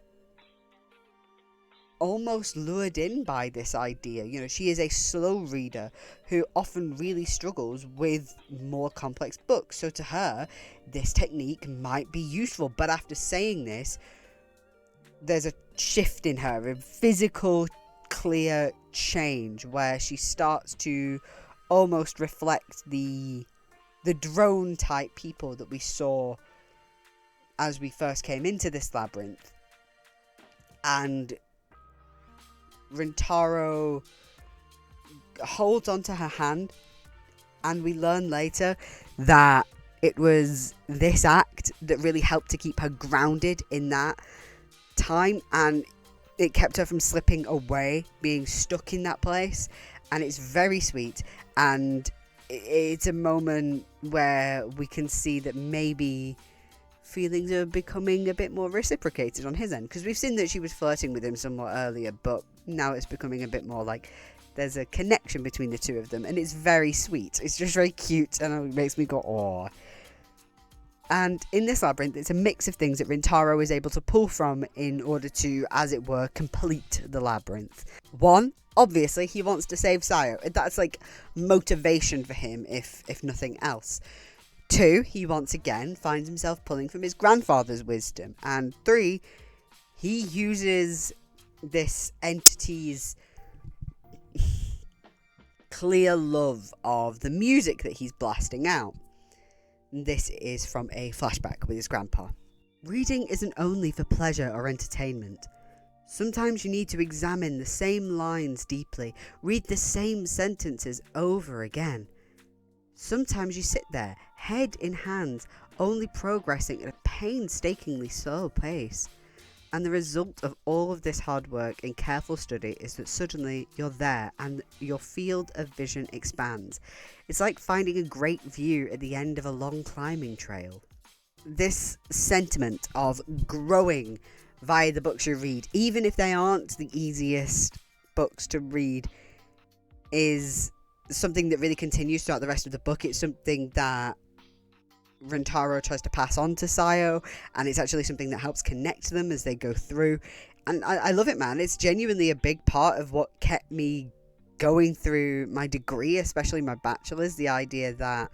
A: almost lured in by this idea. She is a slow reader who often really struggles with more complex books. So to her, this technique might be useful. But after saying this, there's a shift in her, a physical, clear change where she starts to almost reflect the drone type people that we saw as we first came into this labyrinth. And Rintaro holds onto her hand, and we learn later that it was this act that really helped to keep her grounded in that time, and it kept her from slipping away, being stuck in that place. And it's very sweet, and it's a moment where we can see that maybe feelings are becoming a bit more reciprocated on his end, because we've seen that she was flirting with him somewhat earlier, but now it's becoming a bit more like there's a connection between the two of them, and it's very sweet. It's just very cute, and it makes me go, aww. And in this labyrinth, it's a mix of things that Rintaro is able to pull from in order to, as it were, complete the labyrinth. 1, obviously, he wants to save Sayo. That's like motivation for him, if nothing else. 2, he once again finds himself pulling from his grandfather's wisdom. And 3, he uses this entity's clear love of the music that he's blasting out. This is from a flashback with his grandpa. Reading isn't only for pleasure or entertainment. Sometimes you need to examine the same lines deeply, read the same sentences over again. Sometimes you sit there, head in hands, only progressing at a painstakingly slow pace. And the result of all of this hard work and careful study is that suddenly you're there and your field of vision expands. It's like finding a great view at the end of a long climbing trail. This sentiment of growing via the books you read, even if they aren't the easiest books to read, is something that really continues throughout the rest of the book. It's something that Rintaro tries to pass on to Sayo, and it's actually something that helps connect them as they go through. And I love it, man. It's genuinely a big part of what kept me going through my degree, especially my bachelor's, the idea that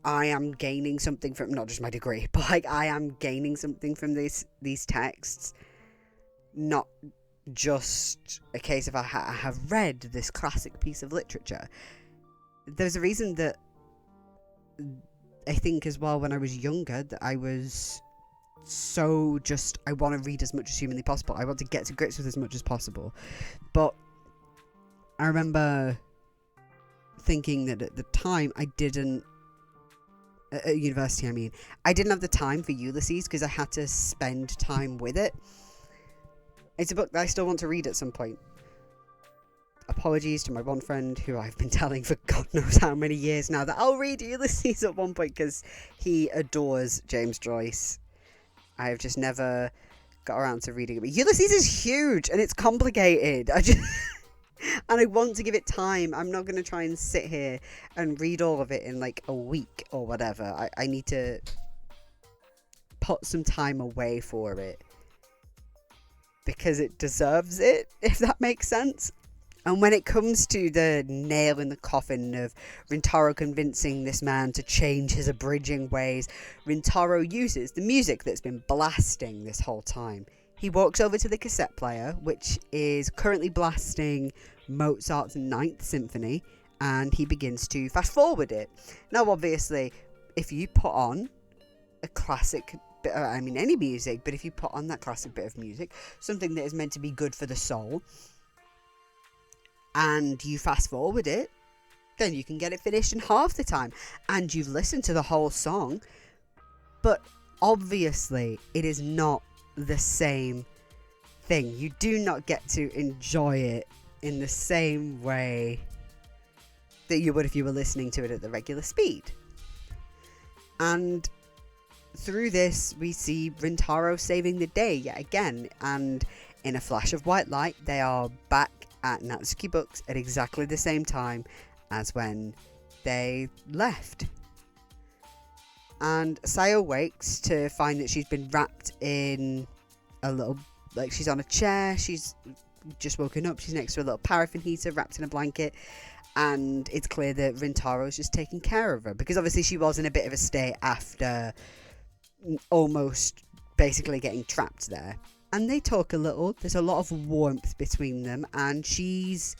A: I am gaining something from, not just my degree, but like I am gaining something from these texts, not just a case of I have read this classic piece of literature. There's a reason that I think as well when I was younger that I was so just, I want to read as much as humanly possible. I want to get to grips with as much as possible. But I remember thinking that at the time I didn't, at university I didn't have the time for Ulysses because I had to spend time with it. It's a book that I still want to read at some point. Apologies to my one friend who I've been telling for God knows how many years now that I'll read Ulysses at one point because he adores James Joyce. I have just never got around to reading it. But Ulysses is huge and it's complicated. And I want to give it time. I'm not going to try and sit here and read all of it in like a week or whatever. I need to put some time away for it because it deserves it, if that makes sense. And when it comes to the nail in the coffin of Rintaro convincing this man to change his abridging ways, Rintaro uses the music that's been blasting this whole time. He walks over to the cassette player, which is currently blasting Mozart's Ninth Symphony, and he begins to fast forward it. Now, obviously, if you put on a classic bit, any music, but if you put on that classic bit of music, something that is meant to be good for the soul, and you fast forward it, then you can get it finished in half the time, and you've listened to the whole song. But obviously, it is not the same thing. You do not get to enjoy it in the same way that you would if you were listening to it at the regular speed. And through this, we see Rintaro saving the day yet again, and in a flash of white light, they are back at Natsuki Books at exactly the same time as when they left. And Sayo wakes to find that she's been wrapped in a little, like she's on a chair, she's just woken up, she's next to a little paraffin heater wrapped in a blanket, and it's clear that Rintaro's just taking care of her, because obviously she was in a bit of a state after almost basically getting trapped there. And they talk a little, there's a lot of warmth between them, and she's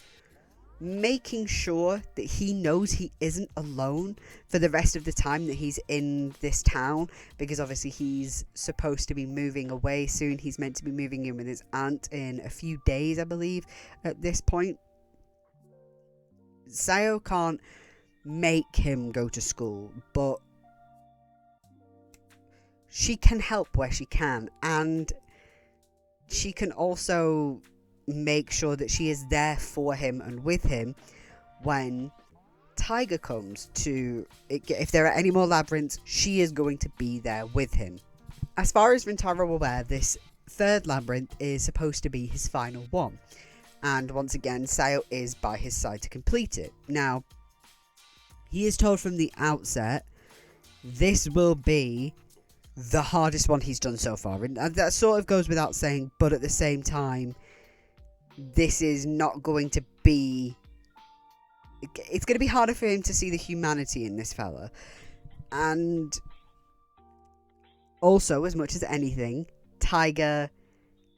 A: making sure that he knows he isn't alone for the rest of the time that he's in this town, because obviously he's supposed to be moving away soon. He's meant to be moving in with his aunt in a few days, I believe, at this point. Sayo can't make him go to school, but she can help where she can, and she can also make sure that she is there for him and with him when Tiger comes to, if there are any more labyrinths, she is going to be there with him. As far as Rintaro aware, this third labyrinth is supposed to be his final one, and once again Sayo is by his side to complete it. Now, he is told from the outset this will be the hardest one he's done so far, and that sort of goes without saying, but at the same time, this is not going to be, it's going to be harder for him to see the humanity in this fella. And also, as much as anything, Tiger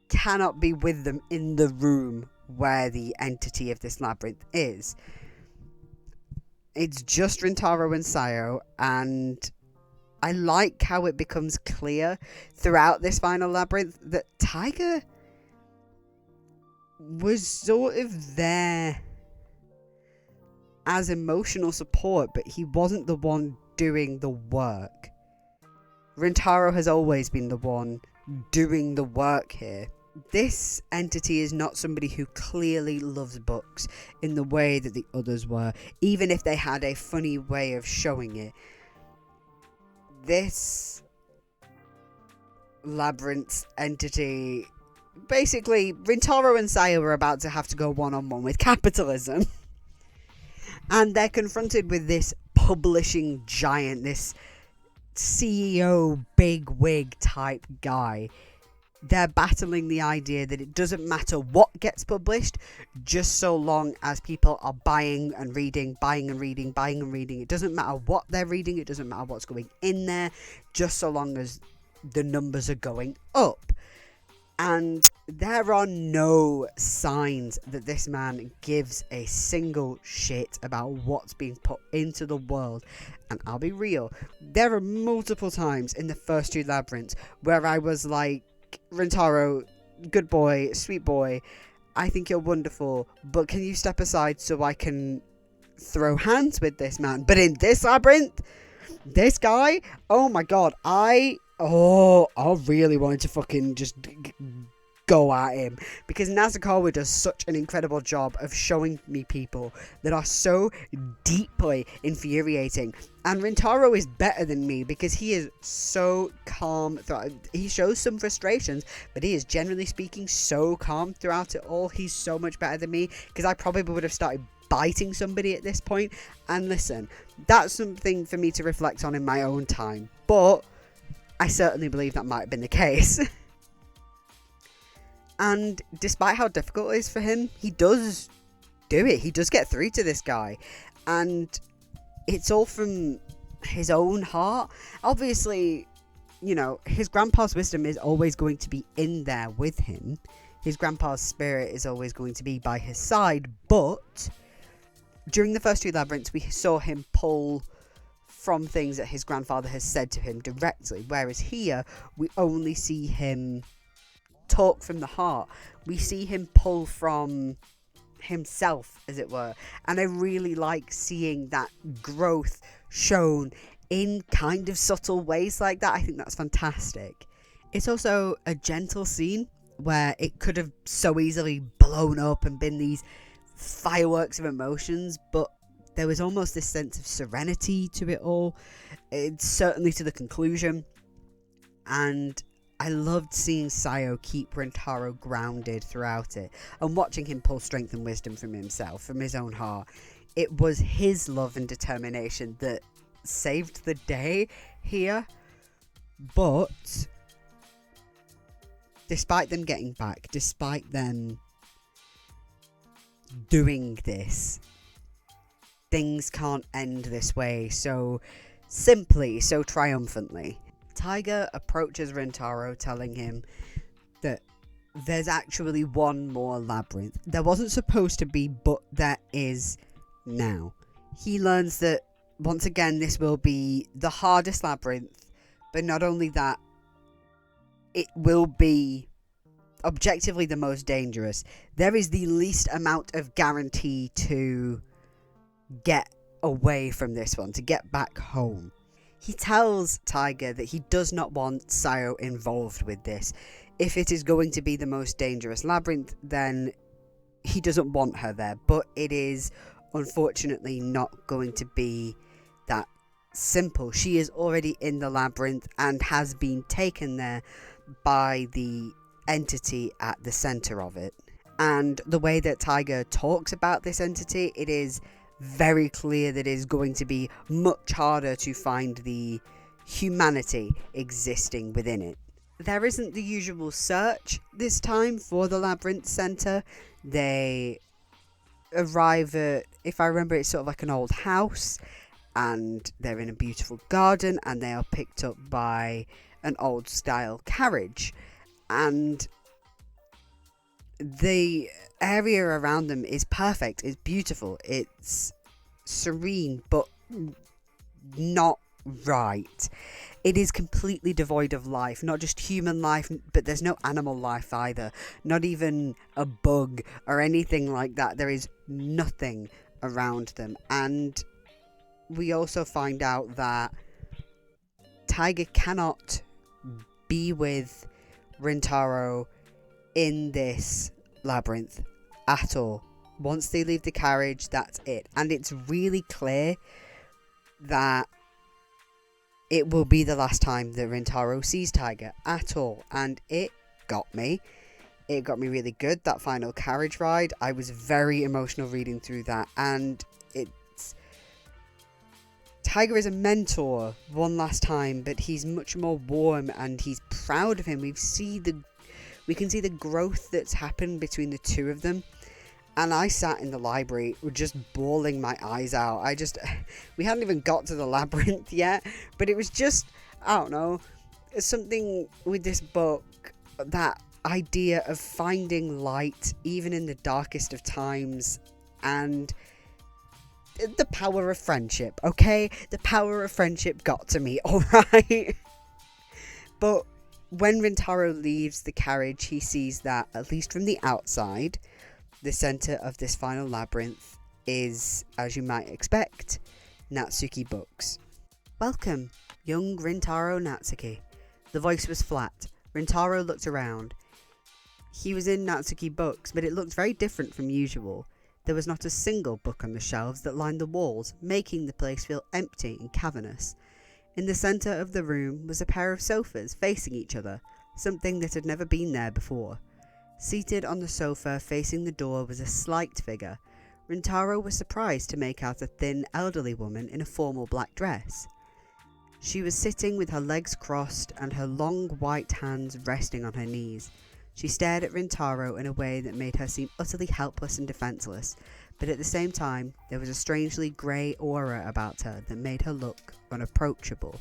A: cannot be with them in the room where the entity of this labyrinth is. It's just Rintaro and Sayo, and I like how it becomes clear throughout this final labyrinth that Tiger was sort of there as emotional support, but he wasn't the one doing the work. Rintaro has always been the one doing the work here. This entity is not somebody who clearly loves books in the way that the others were, even if they had a funny way of showing it. This labyrinth entity, basically, Rintaro and Saya were about to have to go one-on-one with capitalism. And they're confronted with this publishing giant, this CEO big wig type guy. They're battling the idea that it doesn't matter what gets published, just so long as people are buying and reading, buying and reading, buying and reading. It doesn't matter what they're reading, it doesn't matter what's going in there, just so long as the numbers are going up. And there are no signs that this man gives a single shit about what's being put into the world. And I'll be real, there are multiple times in the first two labyrinths where I was like, Rintaro, good boy, sweet boy, I think you're wonderful, but can you step aside so I can throw hands with this man? But in this labyrinth, this guy, oh my god, I really wanted to fucking just go at him, because Natsukawa does such an incredible job of showing me people that are so deeply infuriating, and Rintaro is better than me because he is so calm. He shows some frustrations, but he is generally speaking so calm throughout it all. He's so much better than me, because I probably would have started biting somebody at this point. And listen, that's something for me to reflect on in my own time, but I certainly believe that might have been the case. And despite how difficult it is for him, he does do it. He does get through to this guy. And it's all from his own heart. Obviously, you know, his grandpa's wisdom is always going to be in there with him. His grandpa's spirit is always going to be by his side. But during the first two labyrinths, we saw him pull from things that his grandfather has said to him directly. Whereas here, we only see him talk from the heart. We see him pull from himself, as it were, and I really like seeing that growth shown in kind of subtle ways like that. I think that's fantastic. It's also a gentle scene where it could have so easily blown up and been these fireworks of emotions, but there was almost this sense of serenity to it all. It's certainly to the conclusion, and I loved seeing Sayo keep Rintaro grounded throughout it, and watching him pull strength and wisdom from himself, from his own heart. It was his love and determination that saved the day here. But despite them getting back, despite them doing this, things can't end this way so simply, so triumphantly. Tiger approaches Rintaro, telling him that there's actually one more labyrinth. There wasn't supposed to be, but there is now. He learns that, once again, this will be the hardest labyrinth, but not only that, it will be objectively the most dangerous. There is the least amount of guarantee to get away from this one, to get back home. He tells Tiger that he does not want Sayo involved with this. If it is going to be the most dangerous labyrinth, then he doesn't want her there. But it is unfortunately not going to be that simple. She is already in the labyrinth and has been taken there by the entity at the center of it. And the way that Tiger talks about this entity, it is very clear that it is going to be much harder to find the humanity existing within it. There isn't the usual search this time for the labyrinth center. They arrive at, if I remember, it's sort of like an old house, and they're in a beautiful garden, and they are picked up by an old style carriage, and the area around them is perfect. It's beautiful. It's serene, but not right. It is completely devoid of life, not just human life, but there's no animal life either, not even a bug or anything like that. There is nothing around them. And we also find out that Tiger cannot be with Rintaro in this labyrinth at all. Once they leave the carriage, that's it. And it's really clear that it will be the last time that Rintaro sees Tiger at all. And it got me. It got me really good, that final carriage ride. I was very emotional reading through that. And Tiger is a mentor one last time, but he's much more warm and he's proud of him. We can see the growth that's happened between the two of them. And I sat in the library just bawling my eyes out. We hadn't even got to the labyrinth yet, but it was just, I don't know, something with this book, that idea of finding light even in the darkest of times, and the power of friendship, okay? The power of friendship got to me, alright? But when Rintaro leaves the carriage, he sees that, at least from the outside, the centre of this final labyrinth is, as you might expect, Natsuki Books. Welcome, young Rintaro Natsuki. The voice was flat. Rintaro looked around. He was in Natsuki Books, but it looked very different from usual. There was not a single book on the shelves that lined the walls, making the place feel empty and cavernous. In the centre of the room was a pair of sofas facing each other, something that had never been there before. Seated on the sofa facing the door was a slight figure. Rintaro was surprised to make out a thin, elderly woman in a formal black dress. She was sitting with her legs crossed and her long white hands resting on her knees. She stared at Rintaro in a way that made her seem utterly helpless and defenceless, but at the same time there was a strangely grey aura about her that made her look unapproachable.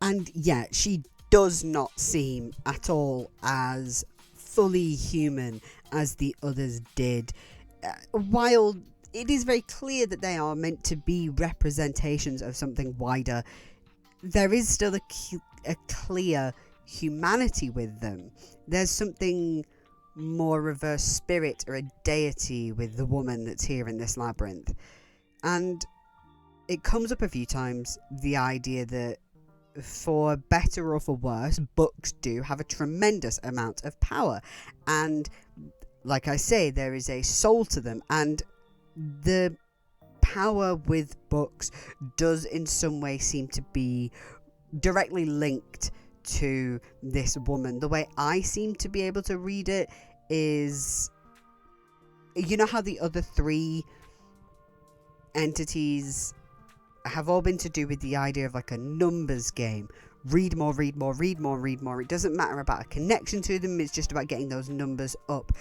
A: And yet she does not seem at all as fully human as the others did. While it is very clear that they are meant to be representations of something wider, there is still a clear humanity with them. There's something more reverse spirit or a deity with the woman that's here in this labyrinth. And it comes up a few times, the idea that for better or for worse, books do have a tremendous amount of power. And like I say, there is a soul to them. And the power with books does in some way seem to be directly linked to this woman. The way I seem to be able to read it is, you know how the other three entities have all been to do with the idea of like a numbers game. Read more, read more, read more, read more. It doesn't matter about a connection to them. It's just about getting those numbers up.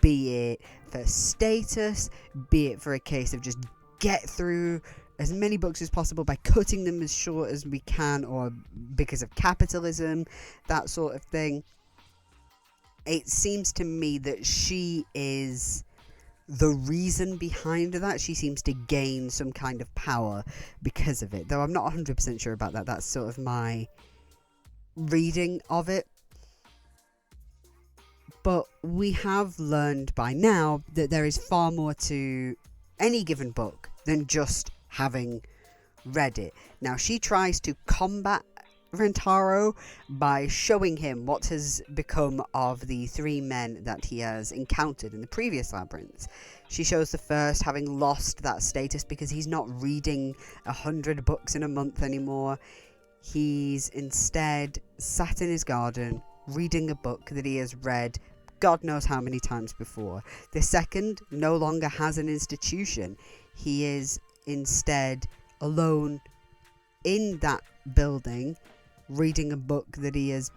A: Be it for status, be it for a case of just get through as many books as possible by cutting them as short as we can, or because of capitalism, that sort of thing. It seems to me that she is the reason behind that. She seems to gain some kind of power because of it, though I'm not 100% sure about that. That's sort of my reading of it. But we have learned by now that there is far more to any given book than just having read it. Now, she tries to combat Rintaro by showing him what has become of the three men that he has encountered in the previous labyrinths. She shows the first having lost that status because he's not reading 100 books in a month anymore. He's instead sat in his garden reading a book that he has read God knows how many times before. The second no longer has an institution. He is instead alone in that building reading a book that he has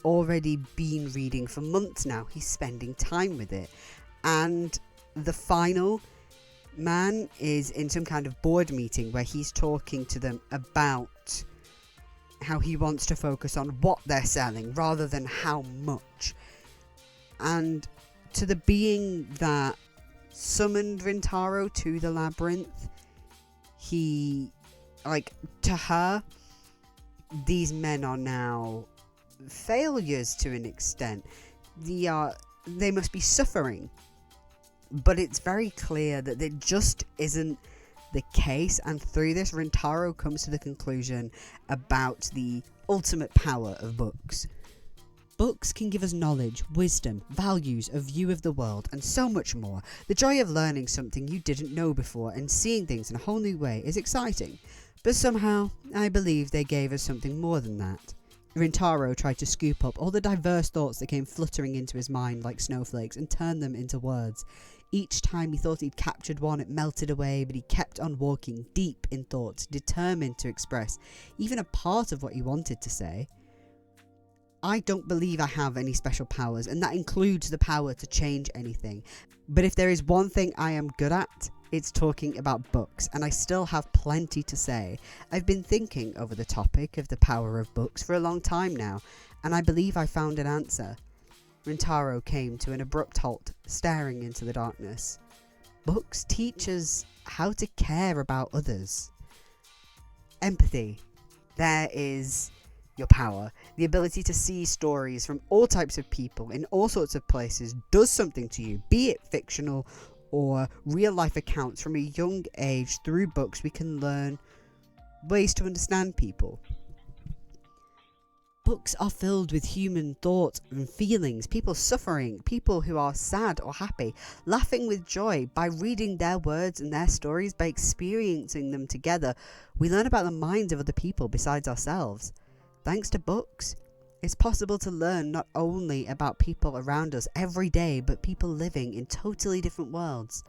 A: already been reading for months now. He's spending time with it. And the final man is in some kind of board meeting where he's talking to them about how he wants to focus on what they're selling rather than how much. And to the being that summoned Rintaro to the labyrinth, To her, these men are now failures to an extent. They must be suffering, but it's very clear that it just isn't the case, and through this Rintaro comes to the conclusion about the ultimate power of books. Books can give us knowledge, wisdom, values, a view of the world, and so much more. The joy of learning something you didn't know before and seeing things in a whole new way is exciting, but somehow I believe they gave us something more than that. Rintaro tried to scoop up all the diverse thoughts that came fluttering into his mind like snowflakes and turn them into words. Each time he thought he'd captured one, it melted away, but he kept on walking, deep in thought, determined to express even a part of what he wanted to say. I don't believe I have any special powers, and that includes the power to change anything. But if there is one thing I am good at, it's talking about books, and I still have plenty to say. I've been thinking over the topic of the power of books for a long time now, and I believe I found an answer. Rintaro came to an abrupt halt, staring into the darkness. Books teach us how to care about others. Empathy. There is your power. The ability to see stories from all types of people in all sorts of places does something to you, be it fictional or real life accounts. From a young age, through books, we can learn ways to understand people. Books are filled with human thoughts and feelings, people suffering, people who are sad or happy, laughing with joy. By reading their words and their stories, by experiencing them together, we learn about the minds of other people besides ourselves. Thanks to books, it's possible to learn not only about people around us every day, but people living in totally different worlds.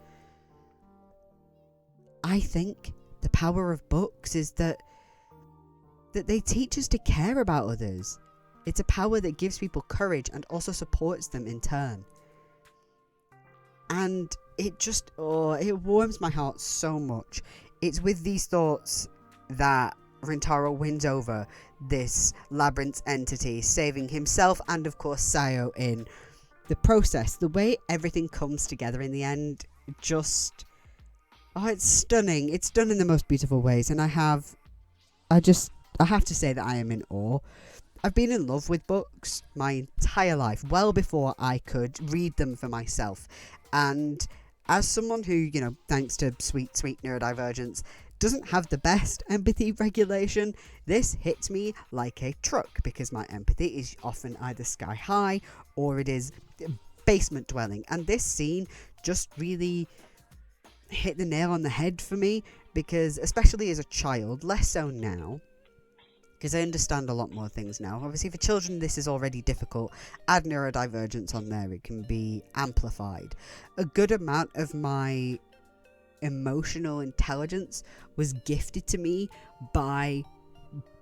A: I think the power of books is that they teach us to care about others. It's a power that gives people courage and also supports them in turn. And it warms my heart so much. It's with these thoughts that Rintaro wins over this labyrinth entity, saving himself and of course Sayo in the process. The way everything comes together in the end, it's stunning. It's done in the most beautiful ways, and I have to say that I am in awe. I've been in love with books my entire life, well before I could read them for myself. And as someone who, thanks to sweet neurodivergence, doesn't have the best empathy regulation, this hits me like a truck, because my empathy is often either sky high or it is basement dwelling. And this scene just really hit the nail on the head for me, because especially as a child, less so now, because I understand a lot more things now. Obviously for children this is already difficult. Add neurodivergence on there, it can be amplified. A good amount of my emotional intelligence was gifted to me by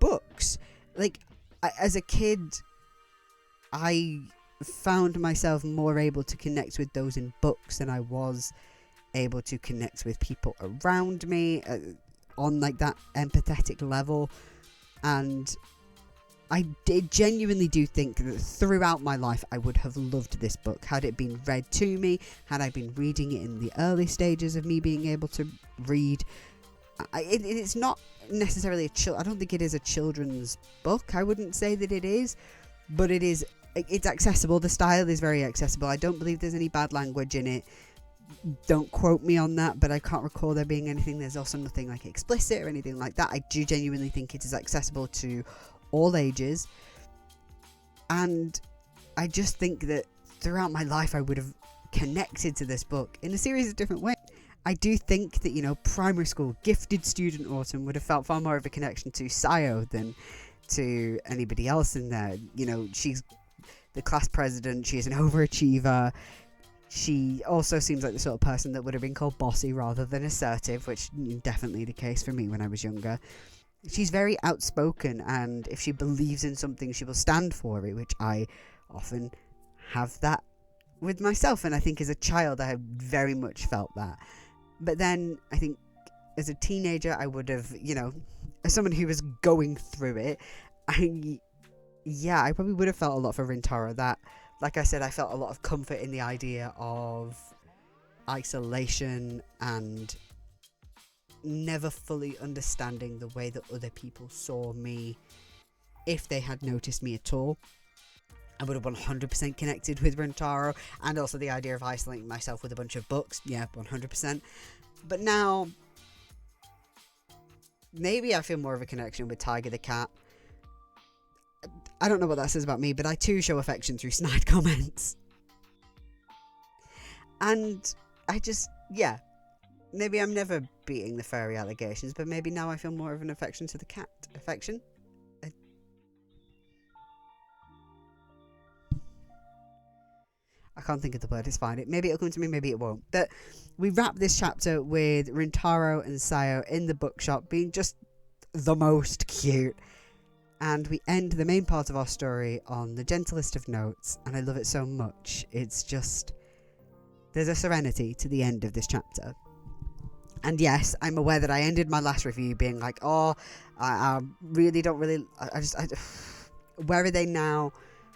A: books. As a kid, I found myself more able to connect with those in books than I was able to connect with people around me on that empathetic level. And I genuinely do think that throughout my life I would have loved this book had it been read to me, had I been reading it in the early stages of me being able to read. It's not necessarily I don't think it is a children's book. I wouldn't say that it is, but it's accessible. The style is very accessible. I don't believe there's any bad language in it. Don't quote me on that, but I can't recall there being anything. There's also nothing explicit or anything like that. I do genuinely think it is accessible to all ages, and I just think that throughout my life I would have connected to this book in a series of different ways. I do think that primary school gifted student Autumn would have felt far more of a connection to Sayo than to anybody else in there. She's the class president, she is an overachiever. She also seems like the sort of person that would have been called bossy rather than assertive, which is definitely the case for me when I was younger. She's very outspoken, and if she believes in something, she will stand for it, which I often have that with myself. And I think as a child, I have very much felt that. But then I think as a teenager, I would have, as someone who was going through it, I probably would have felt a lot for Rintaro. That, like I said, I felt a lot of comfort in the idea of isolation and never fully understanding the way that other people saw me, if they had noticed me at all. I would have 100% connected with Rintaro, and also the idea of isolating myself with a bunch of books. Yeah, 100%. But now, maybe I feel more of a connection with Tiger the cat. I don't know what that says about me, but I too show affection through snide comments. And I just, yeah. Maybe I'm never beating the furry allegations, but maybe now I feel more of an affection to the cat. Affection? I can't think of the word, it's fine. Maybe it'll come to me, maybe it won't. But we wrap this chapter with Rintaro and Sayo in the bookshop being just the most cute. And we end the main part of our story on the gentlest of notes, and I love it so much. It's just, there's a serenity to the end of this chapter. And yes, I'm aware that I ended my last review being like, oh, I really don't really, where are they now?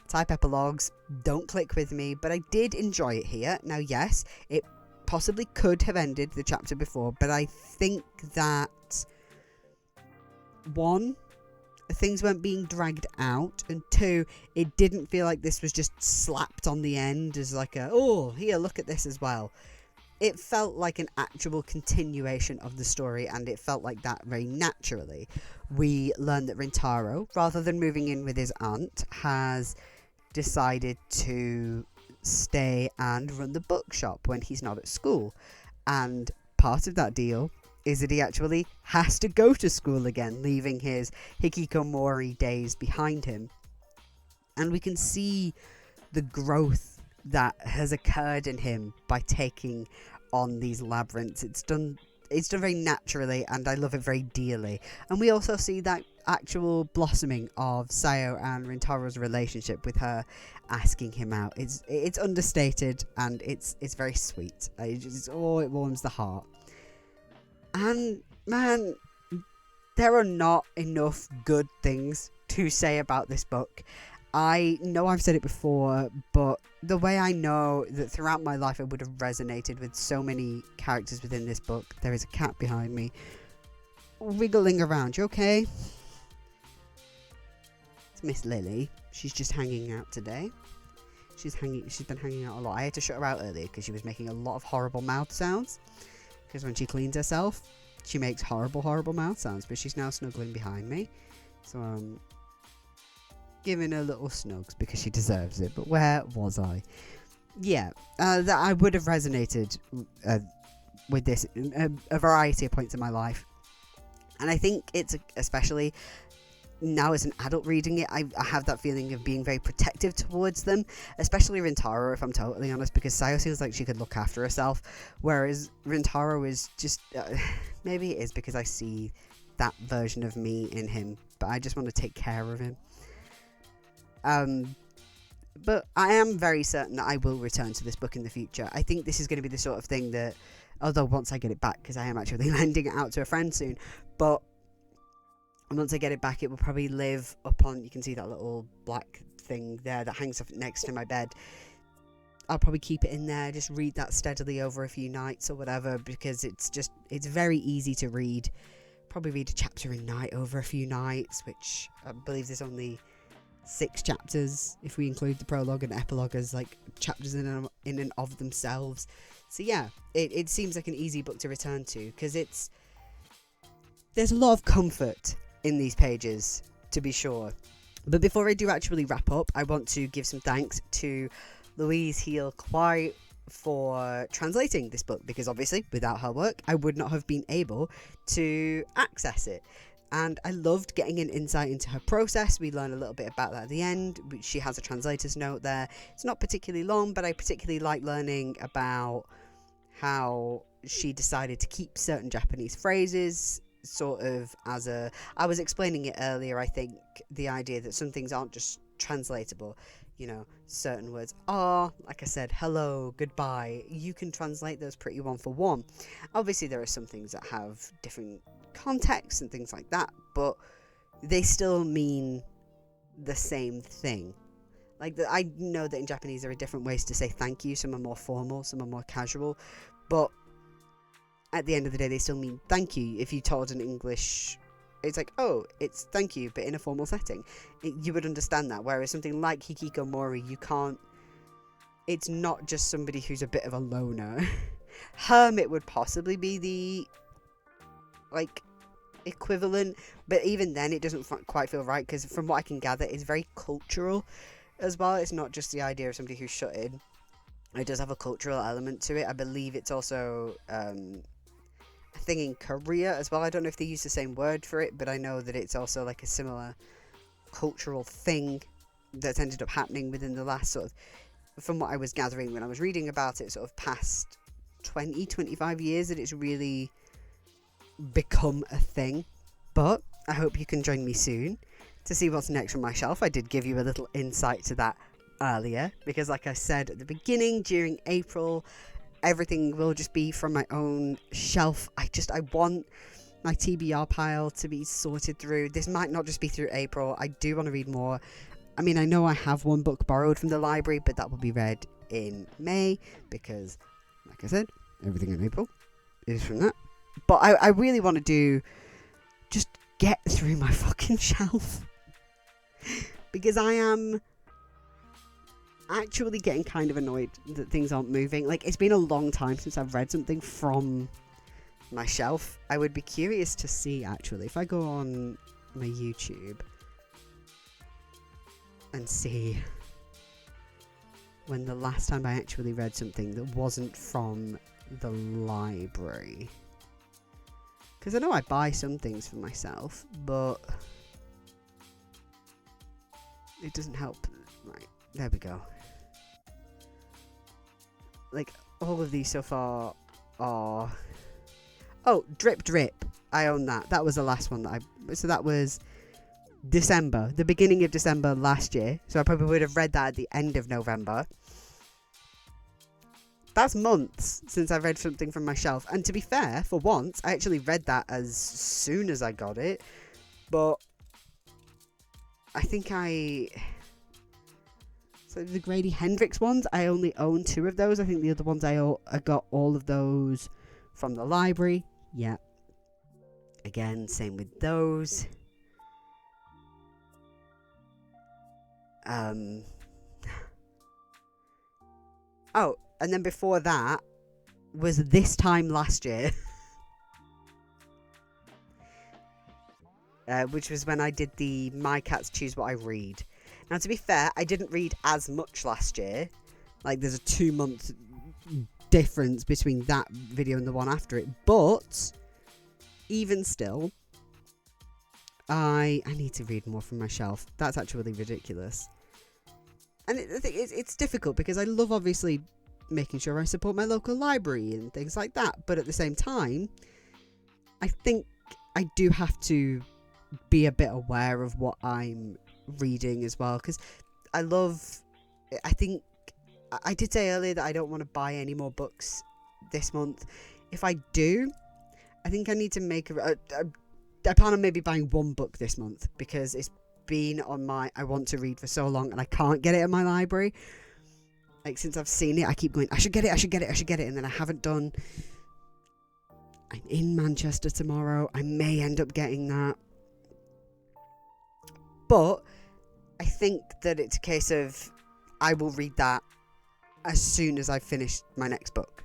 A: Type epilogues don't click with me, but I did enjoy it here. Now, yes, it possibly could have ended the chapter before, but I think that, one, things weren't being dragged out, and two, it didn't feel like this was just slapped on the end as like a, oh, here, look at this as well. It felt like an actual continuation of the story, and it felt like that very naturally. We learned that Rintaro, rather than moving in with his aunt, has decided to stay and run the bookshop when he's not at school. And part of that deal is that he actually has to go to school again, leaving his hikikomori days behind him. And we can see the growth that has occurred in him by taking on these labyrinths. It's done very naturally, and I love it very dearly. And we also see that actual blossoming of Sayo and Rintaro's relationship, with her asking him out. It's understated, and it's very sweet. It warms the heart. And man, there are not enough good things to say about this book. I know I've said it before, but the way I know that throughout my life I would have resonated with so many characters within this book. There is a cat behind me wiggling around. You okay? It's Miss Lily. She's just hanging out today. She's been hanging out a lot. I had to shut her out earlier because she was making a lot of horrible mouth sounds. Because when she cleans herself, she makes horrible mouth sounds. But she's now snuggling behind me. So giving her little snugs because she deserves it. But where was I? Yeah, that I would have resonated with this a variety of points in my life. And I think it's especially now as an adult reading it, I have that feeling of being very protective towards them, especially Rintaro, if I'm totally honest, because Sayo feels like she could look after herself, whereas Rintaro is just, maybe it is because I see that version of me in him, but I just want to take care of him. But I am very certain that I will return to this book in the future. I think this is going to be the sort of thing that, although once I get it back, because I am actually lending it out to a friend soon, but once I get it back, it will probably live upon, you can see that little black thing there that hangs up next to my bed. I'll probably keep it in there, just read that steadily over a few nights or whatever, because it's very easy to read. Probably read a chapter a night over a few nights, which I believe there's only 6 chapters if we include the prologue and epilogue as like chapters in and of themselves. So yeah, it seems like an easy book to return to, because there's a lot of comfort in these pages, to be sure. But before I do actually wrap up, I want to give some thanks to Louise Heal-Kwai for translating this book, because obviously without her work I would not have been able to access it. And I loved getting an insight into her process. We learn a little bit about that at the end. She has a translator's note there. It's not particularly long, but I particularly like learning about how she decided to keep certain Japanese phrases sort of as I was explaining it earlier, I think, the idea that some things aren't just translatable. You know, certain words are, like I said, hello, goodbye. You can translate those pretty one for one. Obviously, there are some things that have different contexts and things like that, but they still mean the same thing. Like, I know that in Japanese there are different ways to say thank you. Some are more formal, some are more casual, but at the end of the day, they still mean thank you. If you told an English, it's like, oh, it's thank you, but in a formal setting, you would understand that. Whereas something like hikikomori, you can't. It's not just somebody who's a bit of a loner. Hermit would possibly be the like equivalent, but even then, it doesn't quite feel right, because from what I can gather, it's very cultural as well. It's not just the idea of somebody who's shut in. It does have a cultural element to it. I believe it's also a thing in Korea as well. I don't know if they use the same word for it, but I know that it's also like a similar cultural thing that's ended up happening within the last sort of, from what I was gathering when I was reading about it, sort of past 20-25 years, that it's really become a thing. But I hope you can join me soon to see what's next on my shelf. I did give you a little insight to that earlier, because like I said at the beginning, during April, everything will just be from my own shelf. I want my TBR pile to be sorted through. This might not just be through April. I do want to read more. I mean, I know I have one book borrowed from the library, but that will be read in May, because like I said, everything in April is from that. But I really want to just get through my fucking shelf, because I am actually getting kind of annoyed that things aren't moving. Like, it's been a long time since I've read something from my shelf. I would be curious to see, actually, if I go on my YouTube and see when the last time I actually read something that wasn't from the library. Because I know I buy some things for myself, but it doesn't help. Right, there we go. Like, all of these so far are... Oh, Drip Drip. I own that. That was the last one that So that was December. The beginning of December last year. So I probably would have read that at the end of November. That's months since I've read something from my shelf. And to be fair, for once, I actually read that as soon as I got it. But I think So the Grady Hendrix ones, I only own 2 of those. I think the other ones I got all of those from the library. Yeah. Again, same with those. Oh, and then before that was this time last year. Which was when I did the My Cats Choose What I Read. Now, to be fair, I didn't read as much last year. Like, there's a 2-month difference between that video and the one after it. But, even still, I need to read more from my shelf. That's actually ridiculous. And it's difficult, because I love, obviously, making sure I support my local library and things like that. But at the same time, I think I do have to be a bit aware of what I'm reading as well, because I think I did say earlier that I don't want to buy any more books this month. If I do, I think I need to make I plan on maybe buying 1 book this month, because it's been on my I want to read for so long, and I can't get it in my library. Like, since I've seen it, I keep going, I should get it, and then I haven't done. I'm in Manchester tomorrow. I may end up getting that. But I think that it's a case of I will read that as soon as I finish my next book,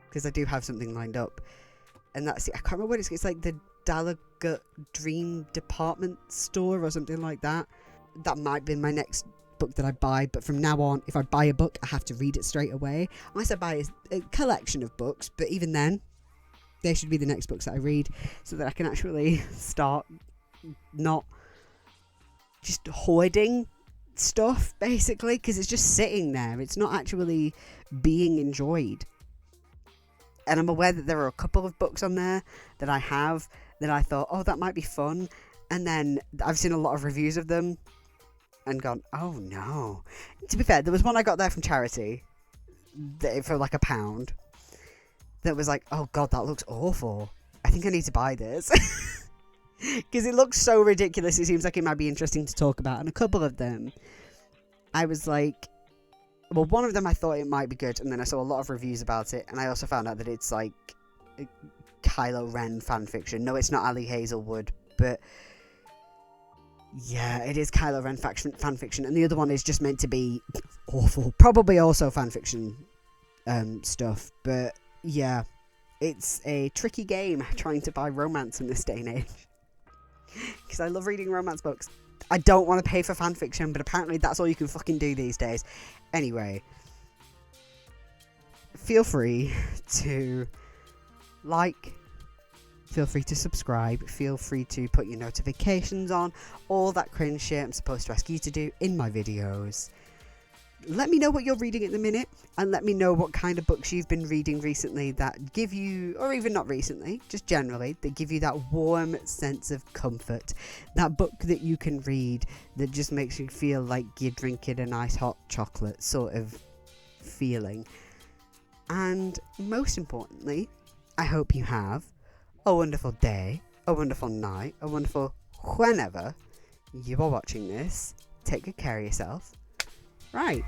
A: because I do have something lined up, and that's it. I can't remember what it's like the Dalagut Dream Department Store or something like that. That might be my next book that I buy, but from now on, if I buy a book, I have to read it straight away, unless I buy a collection of books. But even then, they should be the next books that I read, so that I can actually start not just hoarding stuff, basically, because it's just sitting there. It's not actually being enjoyed. And I'm aware that there are a couple of books on there that I have that I thought, oh, that might be fun. And then I've seen a lot of reviews of them and gone, oh no. To be fair, there was one I got there from charity for like £1 that was like, oh god, that looks awful. I think I need to buy this. Because it looks so ridiculous, it seems like it might be interesting to talk about. And a couple of them, I was like, well, one of them I thought it might be good, and then I saw a lot of reviews about it, and I also found out that it's like Kylo Ren fanfiction. No, it's not Ali Hazelwood, but yeah, it is Kylo Ren fanfiction, and the other one is just meant to be awful. Probably also fanfiction stuff, but yeah, it's a tricky game trying to buy romance in this day and age. Because I love reading romance books. I don't want to pay for fanfiction, but apparently that's all you can fucking do these days. Anyway, feel free to like, feel free to subscribe, feel free to put your notifications on, all that cringe shit I'm supposed to ask you to do in my videos. Let me know what you're reading at the minute, and let me know what kind of books you've been reading recently that give you, or even not recently, just generally, that give you that warm sense of comfort. That book that you can read that just makes you feel like you're drinking a nice hot chocolate sort of feeling. And most importantly, I hope you have a wonderful day, a wonderful night, a wonderful whenever you are watching this. Take good care of yourself. Right.